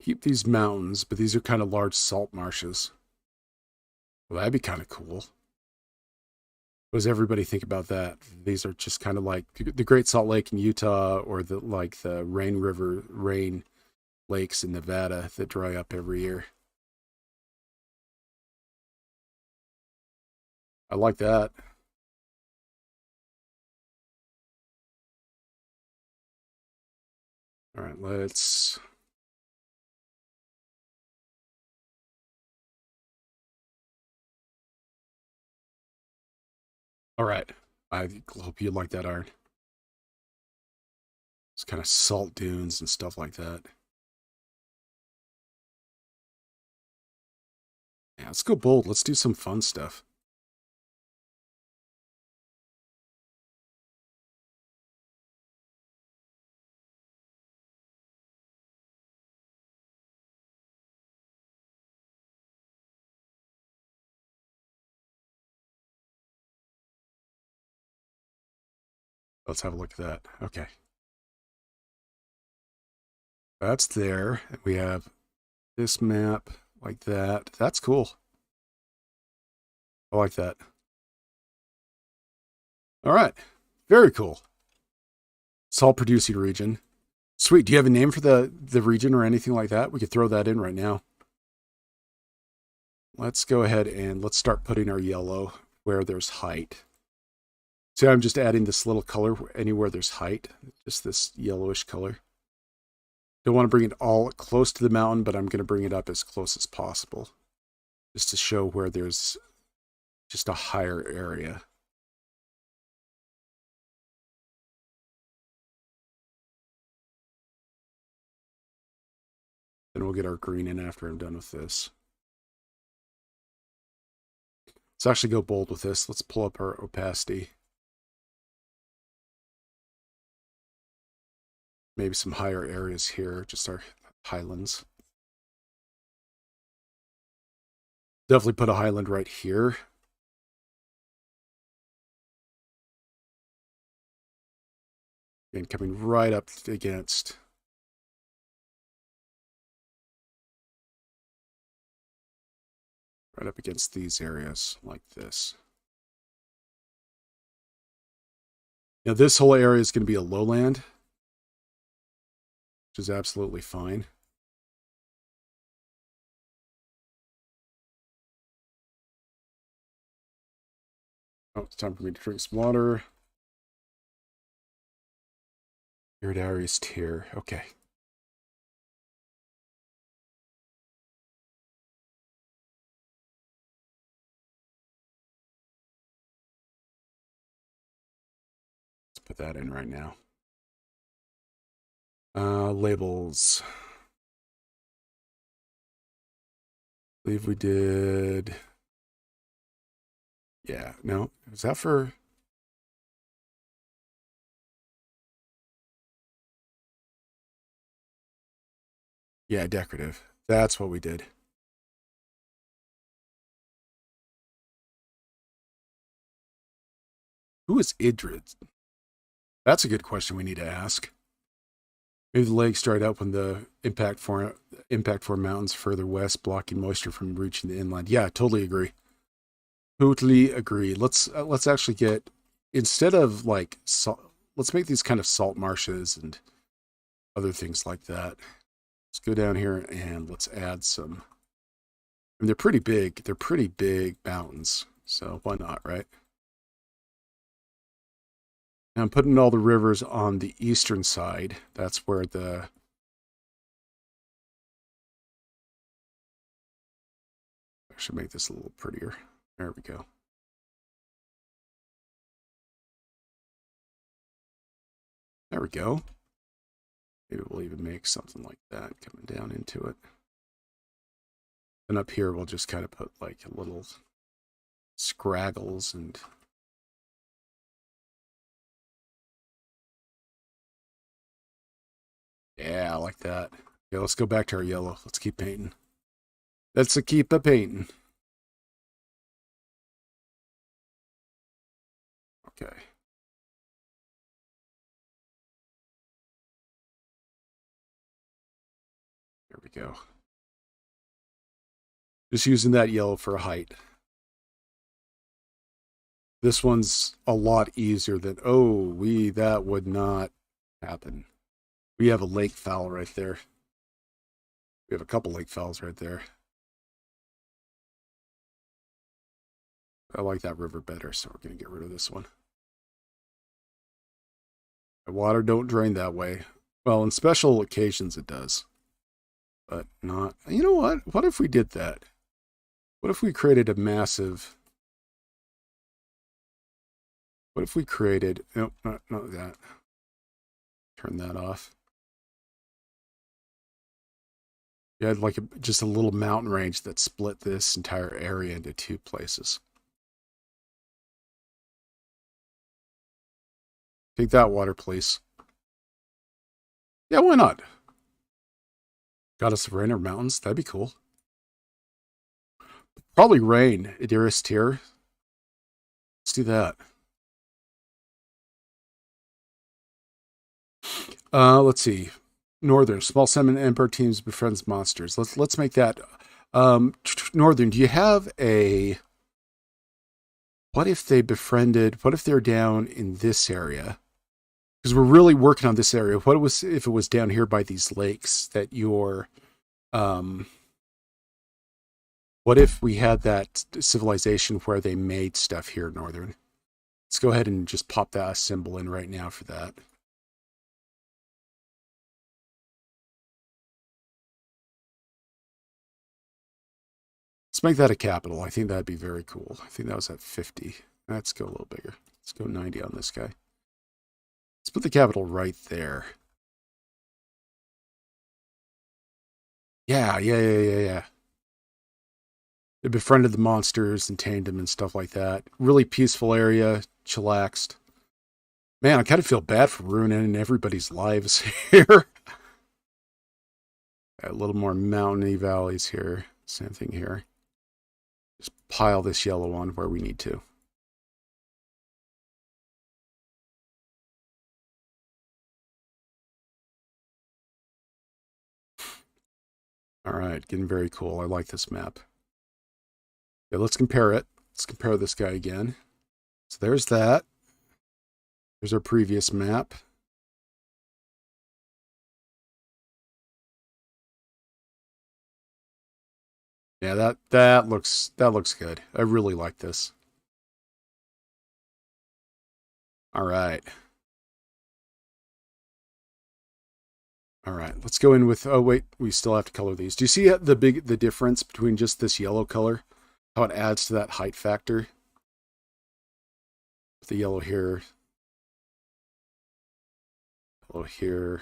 Keep these mountains, but these are kind of large salt marshes. Well, that'd be kind of cool. What does everybody think about that? These are just kind of like the Great Salt Lake in Utah, or the Rain lakes in Nevada that dry up every year. I like that. All right, let's. All right. I hope you like that art. It's kind of salt dunes and stuff like that. Yeah, let's go bold. Let's do some fun stuff. Let's have a look at that. Okay. That's there. We have this map like that. That's cool. I like that. All right. Very cool. Salt producing region. Sweet. Do you have a name for the region or anything like that? We could throw that in right now. Let's go ahead and let's start putting our yellow where there's height. See, I'm just adding this little color anywhere there's height, just this yellowish color. Don't want to bring it all close to the mountain, but I'm going to bring it up as close as possible, just to show where there's just a higher area. Then we'll get our green in after I'm done with this. Let's actually go bold with this. Let's pull up our opacity. Maybe some higher areas here, just our highlands. Definitely put a highland right here. And coming right up against. Right up against these areas like this. Now this whole area is going to be a lowland, which is absolutely fine. Oh, it's time for me to drink some water. Your diary's tier. Okay. Let's put that in right now. Labels. I believe we did. Yeah, no. Is that for? Yeah, decorative. That's what we did. Who is Idrid? That's a good question we need to ask. Maybe the lakes dried up when the impact form mountains further west, blocking moisture from reaching the inland. Yeah, totally agree. Totally agree. Let's actually get, instead of like salt, let's make these kind of salt marshes and other things like that. Let's go down here and let's add some. I mean, they're pretty big. They're pretty big mountains, so why not, right? Now I'm putting all the rivers on the eastern side. That's where the I should make this a little prettier. There we go. There we go. Maybe we'll even make something like that coming down into it. And up here, we'll just kind of put like a little scraggles and yeah, I like that. Yeah, let's go back to our yellow. Let's keep painting. Let's keep a painting. Okay. There we go. Just using that yellow for a height. This one's a lot easier than, oh, that would not happen. We have a lake fowl right there. We have a couple lake fowls right there. I like that river better, so we're going to get rid of this one. The water don't drain that way. Well, on special occasions it does. But not... You know what? What if we did that? What if we created a massive... What if we created... Nope, not that. Turn that off. You had like just a little mountain range that split this entire area into two places. Take that water, please. Yeah, why not? Got us rain or mountains. That'd be cool. Probably rain, dearest tier. Let's do that. Let's see. Northern small salmon emperor teams befriends monsters. Let's make that. Northern, do you have a? What if they befriended? What if they're down in this area? Because we're really working on this area. What was if it was down here by these lakes that you're? What if we had that civilization where they made stuff here, Northern? Let's go ahead and just pop that symbol in right now for that. Let's make that a capital. I think that'd be very cool. I think that was at 50. Let's go a little bigger. Let's go 90 on this guy. Let's put the capital right there. Yeah. They befriended the monsters and tamed them and stuff like that. Really peaceful area, chillaxed. Man, I kind of feel bad for ruining everybody's lives here. A little more mountainy valleys here. Same thing here. Just pile this yellow on where we need to. All right, getting very cool. I like this map. Yeah, let's compare it. Let's compare this guy again. So there's that. There's our previous map. Yeah, that looks good. I really like this. All right. All right. Let's go in with, oh wait, we still have to color these. Do you see the difference between just this yellow color? How it adds to that height factor? The yellow here. Yellow here.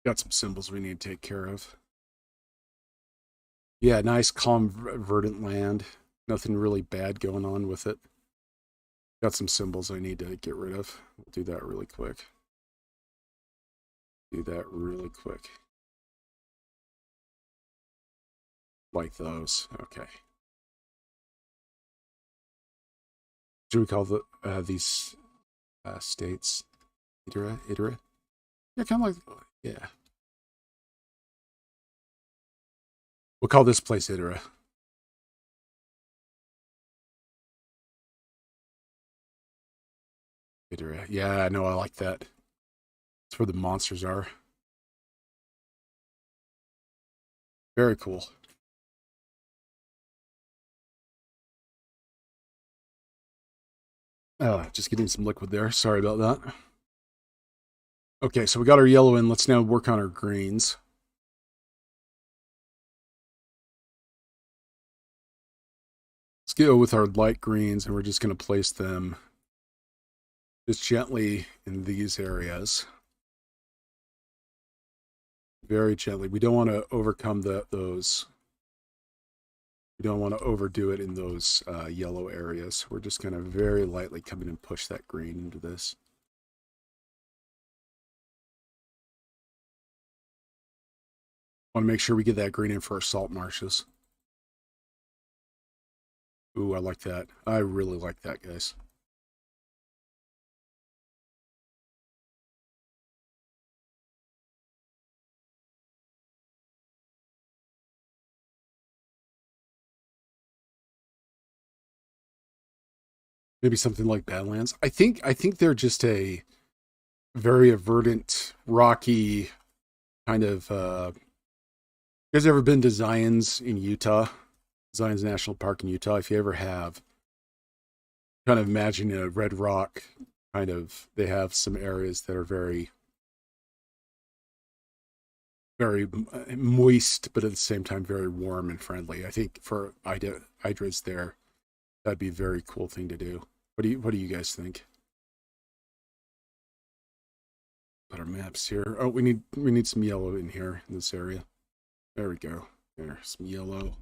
Got some symbols we need to take care of. Yeah, nice calm verdant land. Nothing really bad going on with it. Got some symbols I need to get rid of. We'll do that really quick. Do that really quick. Like those. Okay. Should we call these states Idra? Yeah, kind of like, yeah. We'll call this place Idra. Idra. Yeah, I know, I like that. That's where the monsters are. Very cool. Oh, just getting some liquid there. Sorry about that. Okay, so we got our yellow in. Let's now work on our greens. Let's go with our light greens, and we're just going to place them just gently in these areas. Very gently. We don't want to overcome those. We don't want to overdo it in those yellow areas. We're just going to very lightly come in and push that green into this. Want to make sure we get that green in for our salt marshes. Ooh, I like that. I really like that, guys. Maybe something like Badlands. I think they're just a very verdant, rocky kind of. You guys ever been to Zion's in Utah? Zion's National Park in Utah. If you ever have, kind of imagine a red rock kind of. They have some areas that are very moist, but at the same time very warm and friendly. I think for hydras there, that'd be a very cool thing to do. What do you guys think? Put our maps here. Oh, we need some yellow in here in this area. There we go. There, some yellow.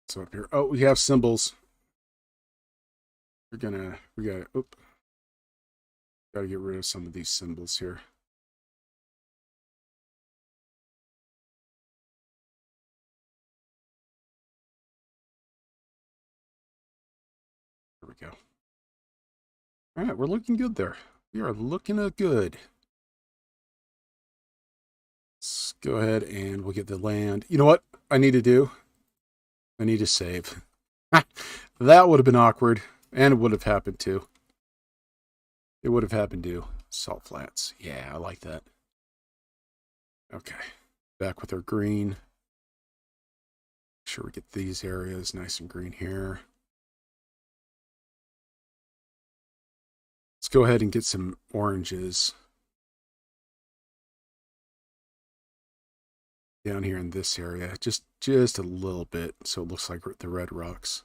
So up here. Oh, we have symbols. Gotta get rid of some of these symbols here. There we go. All right, we're looking good there. We are looking good. Let's go ahead and we'll get the land. You know what I need to do? I need to save. That would have been awkward, and it would have happened too. It would have happened too. Salt flats. Yeah, I like that. Okay. Back with our green. Make sure we get these areas nice and green here. Let's go ahead and get some oranges. down here in this area, just a little bit, so it looks like the red rocks.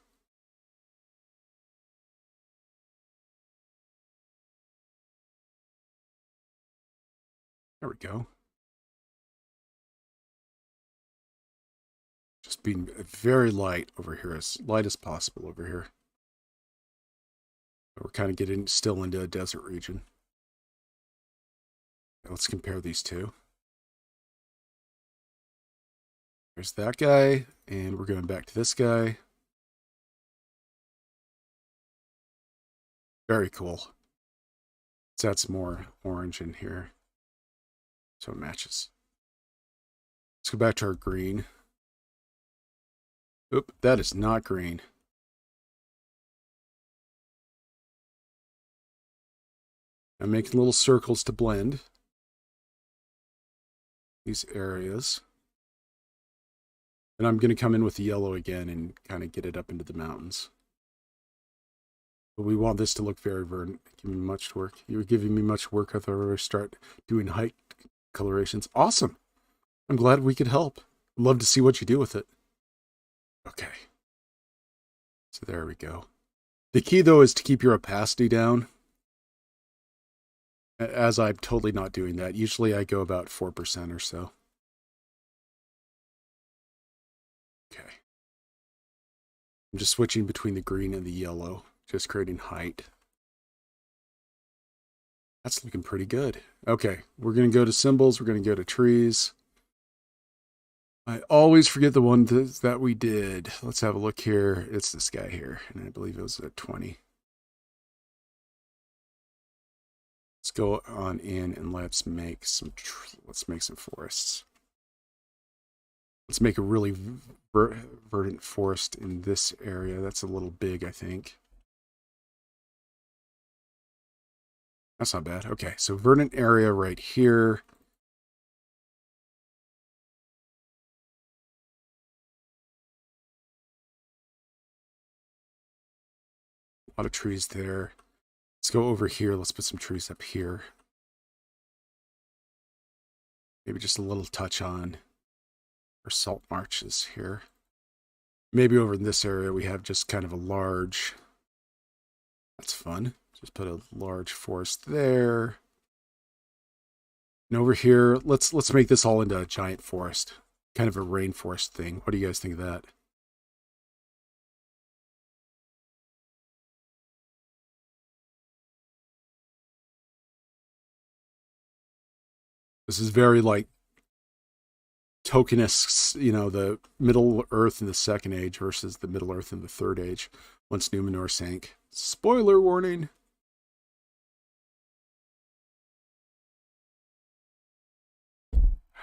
There we go. Just being very light over here, as light as possible over here. We're kind of getting still into a desert region. Let's compare these two. There's that guy, and we're going back to this guy. Very cool. Let's add some more orange in here so it matches. Let's go back to our green. Oop, that is not green. I'm making little circles to blend these areas. And I'm going to come in with the yellow again and kind of get it up into the mountains. But we want this to look very verdant. Give me much work. You're giving me much work. I thought I'd start doing height colorations. Awesome. I'm glad we could help. Love to see what you do with it. Okay. So there we go. The key, though, is to keep your opacity down. As I'm totally not doing that. Usually I go about 4% or so. Okay. I'm just switching between the green and the yellow. Just creating height. That's looking pretty good. Okay, we're going to go to symbols. We're going to go to trees. I always forget the one that we did. Let's have a look here. It's this guy here, and I believe it was at 20. Let's go on in and let's make some forests. Let's make a really verdant forest in this area. That's a little big, I think. That's not bad. Okay, so verdant area right here. A lot of trees there. Let's go over here. Let's put some trees up here. Maybe just a little touch on our salt marshes here. Maybe over in this area we have just kind of a large... That's fun. Just put a large forest there. And over here, let's make this all into a giant forest. Kind of a rainforest thing. What do you guys think of that? This is very like tokenist, you know, the Middle Earth in the Second Age versus the Middle Earth in the Third Age, once Numenor sank. Spoiler warning.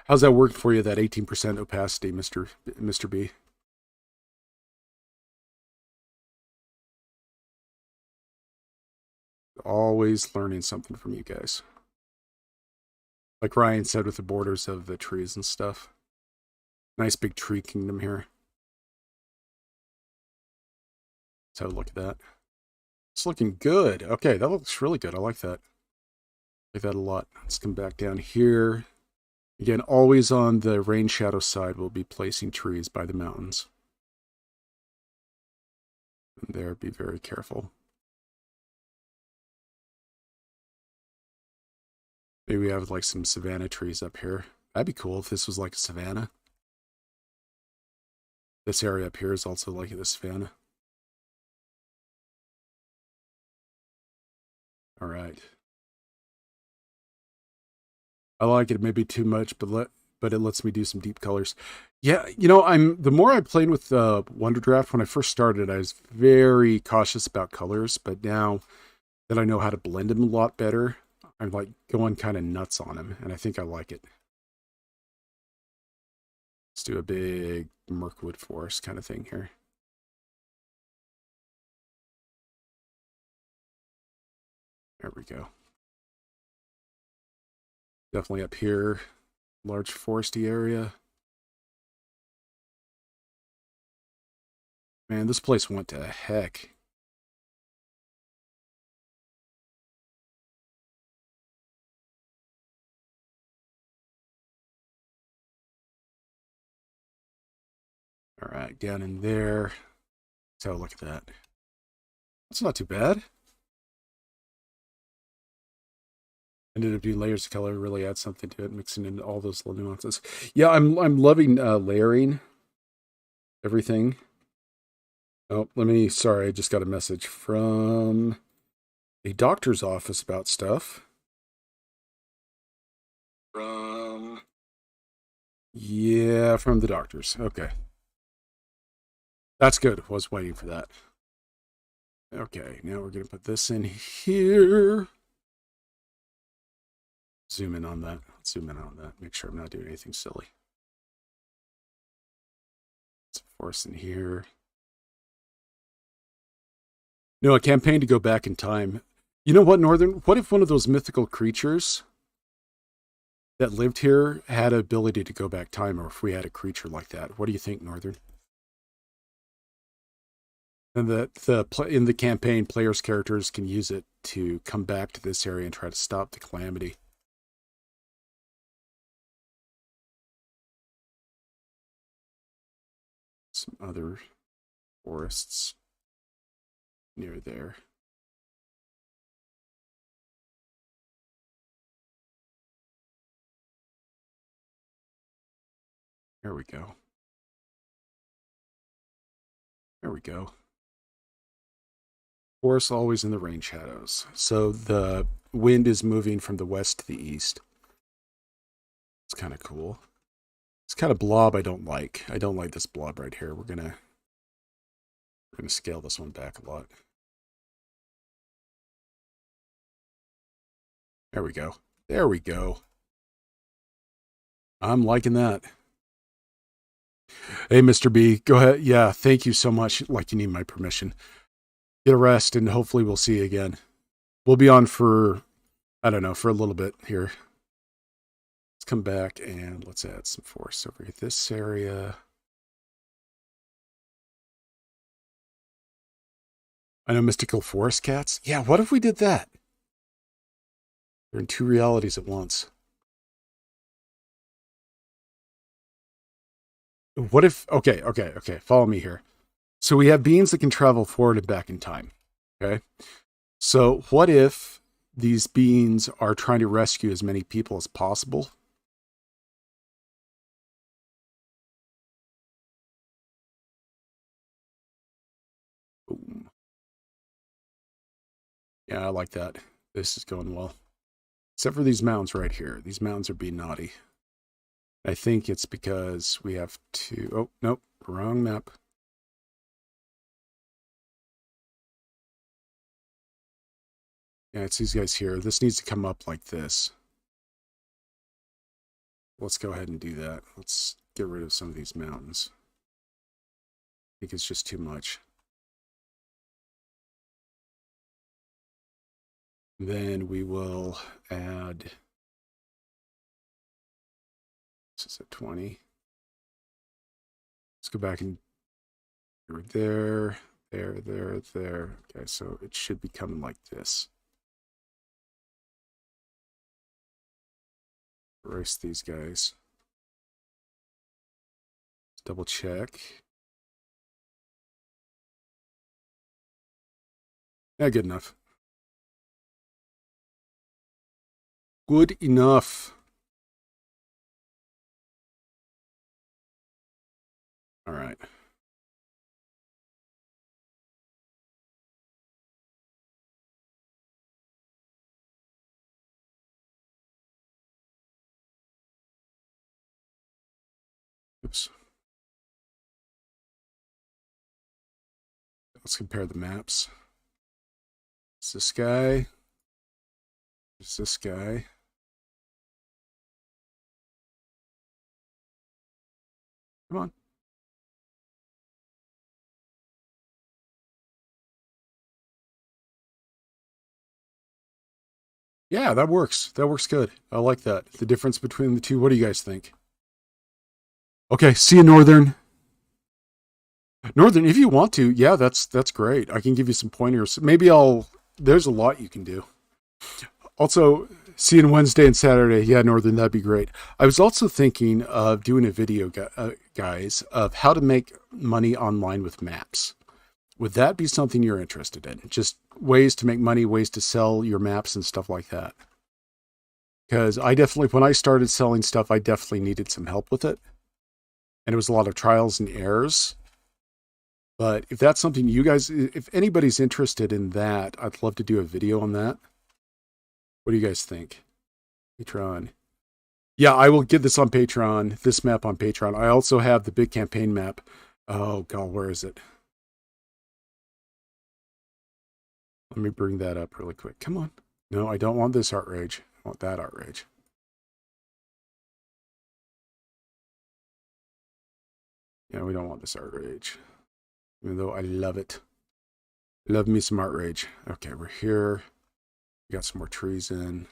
How's that work for you, that 18% opacity, Mr. B? Always learning something from you guys. Like Ryan said with the borders of the trees and stuff. Nice big tree kingdom here. Let's have a look at that. It's looking good. Okay, that looks really good. I like that. I like that a lot. Let's come back down here. Again, always on the rain shadow side, we'll be placing trees by the mountains. And there, be very careful. Maybe we have like some savanna trees up here. That'd be cool if this was like a savanna. This area up here is also like the savanna. All right. I like it maybe too much, but it lets me do some deep colors. Yeah, you know, the more I played with Wonder Draft when I first started, I was very cautious about colors, but now that I know how to blend them a lot better, I'm like going kind of nuts on them, and I think I like it. Let's do a big Merkwood Forest kind of thing here. There we go. Definitely up here, large foresty area. Man, this place went to heck. All right, down in there. So look at that. That's not too bad. Ended up doing layers of color, really add something to it, mixing in all those little nuances. Yeah, I'm loving layering everything. Oh, sorry, I just got a message from a doctor's office about stuff. Yeah, from the doctors. Okay. That's good. Was waiting for that. Okay, now we're going to put this in here. Zoom in on that. Let's zoom in on that. Make sure I'm not doing anything silly. Let's force in here. No, a campaign to go back in time. You know what, Northern? What if one of those mythical creatures that lived here had an ability to go back time, or if we had a creature like that? What do you think, Northern? And in the campaign, players' characters can use it to come back to this area and try to stop the calamity. Some other forests near there. There we go. There we go. Forest always in the rain shadows. So the wind is moving from the west to the east. It's kind of cool. It's kind of blob I don't like. I don't like this blob right here. We're gonna scale this one back a lot. There we go. There we go. I'm liking that. Hey, Mr. B, go ahead. Yeah, thank you so much. Like, you need my permission. Get a rest, and hopefully we'll see you again. We'll be on for, I don't know, for a little bit here. Let's come back and let's add some force over at this area. I know mystical forest cats. Yeah, what if we did that? They're in two realities at once. What if, okay, follow me here. So we have beings that can travel forward and back in time, okay? So what if these beings are trying to rescue as many people as possible? Boom. Yeah, I like that. This is going well. Except for these mountains right here. These mountains are being naughty. I think it's because we have to... Oh, nope. Wrong map. Yeah, it's these guys here. This needs to come up like this. Let's go ahead and do that. Let's get rid of some of these mountains. I think it's just too much. Then we will add... This is at 20. Let's go back and there. Okay, so it should be coming like this. Erase these guys. Let's double check. Yeah, good enough. Good enough. All right. Oops. Let's compare the maps. It's this guy. It's this guy. Come on. Yeah, that works. That works good. I like that. The difference between the two. What do you guys think? Okay, see you, Northern. Northern, if you want to, yeah, that's great. I can give you some pointers. Maybe there's a lot you can do. Also, See you on Wednesday and Saturday. Yeah, Northern, that'd be great. I was also thinking of doing a video, guys, of how to make money online with maps. Would that be something you're interested in? Just ways to make money, ways to sell your maps and stuff like that. Because I definitely, when I started selling stuff, I definitely needed some help with it. And it was a lot of trials and errors. But if that's something you guys, if anybody's interested in that, I'd love to do a video on that. What do you guys think? Patreon. Yeah, I will get this on Patreon, this map on Patreon. I also have the big campaign map. Oh, God, where is it? Let me bring that up really quick. Come on. No, I don't want this art rage. I want that art rage. Yeah, we don't want this art rage. Even though I love it. Love me some art rage. Okay, we're here. We got some more trees in.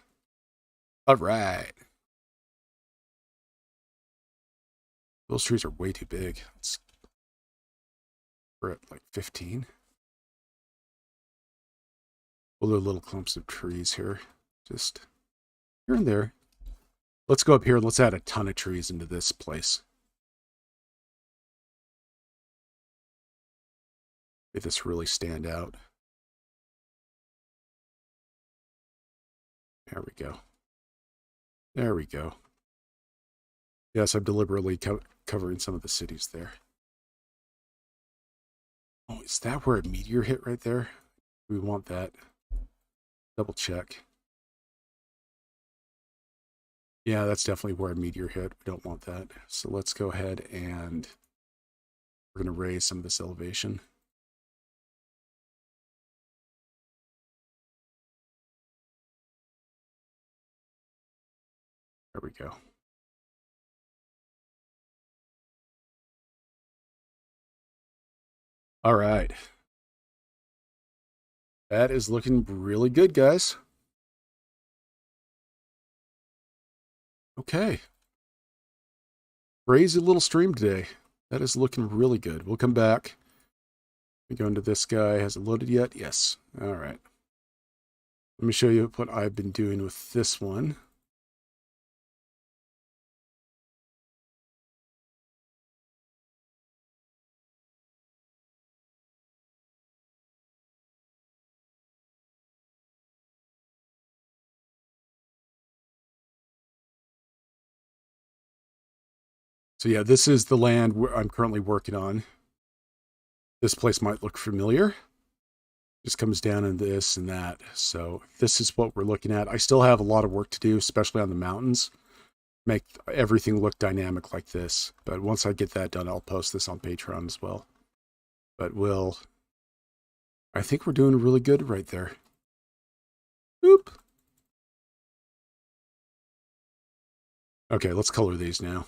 All right. Those trees are way too big. We're at like 15. Well, there are little clumps of trees here. Just here and there. Let's go up here and let's add a ton of trees into this place. Make this really stand out. There we go. There we go. Yes, I'm deliberately covering some of the cities there. Oh, is that where a meteor hit right there? We want that. Double check. Yeah, that's definitely where a meteor hit. We don't want that. So let's go ahead and we're going to raise some of this elevation. There we go. All right. That is looking really good, guys. Okay. Crazy little stream today. That is looking really good. We'll come back. We go into this guy. Has it loaded yet? Yes. All right. Let me show you what I've been doing with this one. So yeah, this is the land I'm currently working on. This place might look familiar. Just comes down in this and that. So this is what we're looking at. I still have a lot of work to do, especially on the mountains. Make everything look dynamic like this. But once I get that done, I'll post this on Patreon as well. But I think we're doing really good right there. Boop. Okay, let's color these now.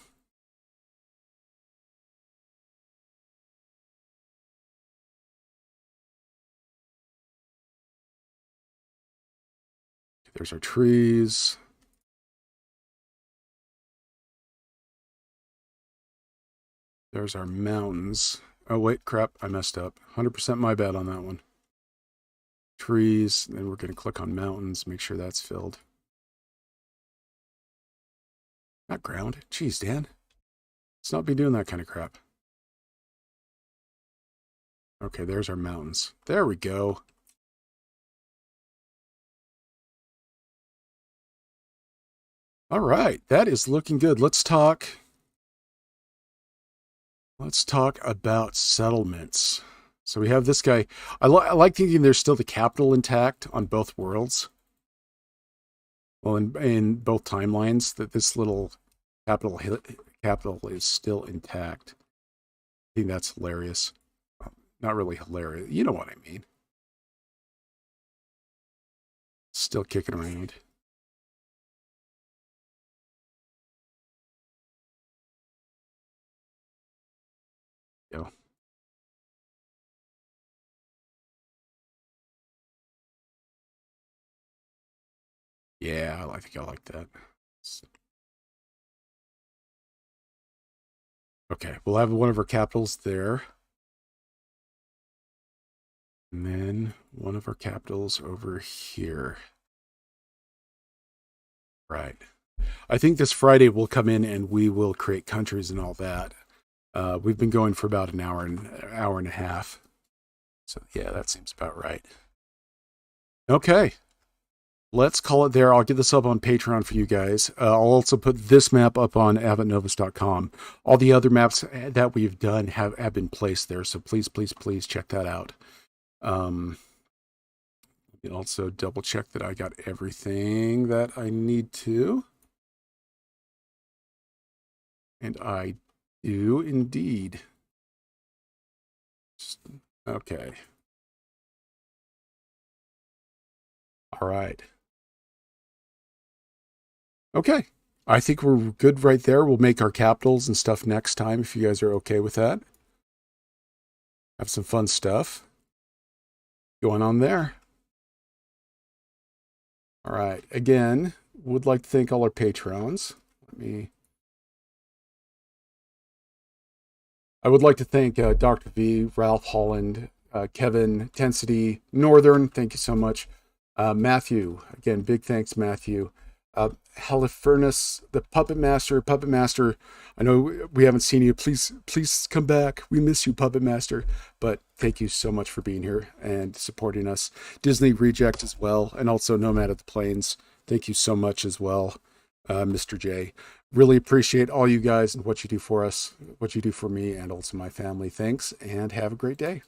There's our trees. There's our mountains. Oh, wait, crap, I messed up. 100% my bad on that one. Trees, then we're going to click on mountains, make sure that's filled. Not ground. Jeez, Dan. Let's not be doing that kind of crap. Okay, there's our mountains. There we go. All right, that is looking good. Let's talk about settlements. So we have this guy. I like thinking there's still the capital intact on both worlds. Well, in both timelines, that this little capital is still intact. I think that's hilarious. Not really hilarious. You know what I mean. Still kicking around. Go. Yeah, I think I like that. Okay, we'll have one of our capitals there. And then one of our capitals over here. Right. I think this Friday we'll come in and we will create countries and all that. We've been going for about an hour and a half. So yeah, that seems about right. Okay. Let's call it there. I'll get this up on Patreon for you guys. I'll also put this map up on avantnovis.com. All the other maps that we've done have been placed there, so please, please, please check that out. And also double check that I got everything that I need to. And I do indeed. Okay. All right. Okay. I think we're good right there. We'll make our capitals and stuff next time if you guys are okay with that. Have some fun stuff going on there. All right. Again, would like to thank all our patrons. I would like to thank Dr. V, Ralph Holland, Kevin, Tensity, Northern. Thank you so much. Matthew, again, big thanks, Matthew. Halifernes, the Puppet Master. I know we haven't seen you. Please come back. We miss you, Puppet Master. But thank you so much for being here and supporting us. Disney Reject as well, and also Nomad of the Plains. Thank you so much as well, Mr. J. Really appreciate all you guys and what you do for us, what you do for me, and also my family. Thanks, and have a great day.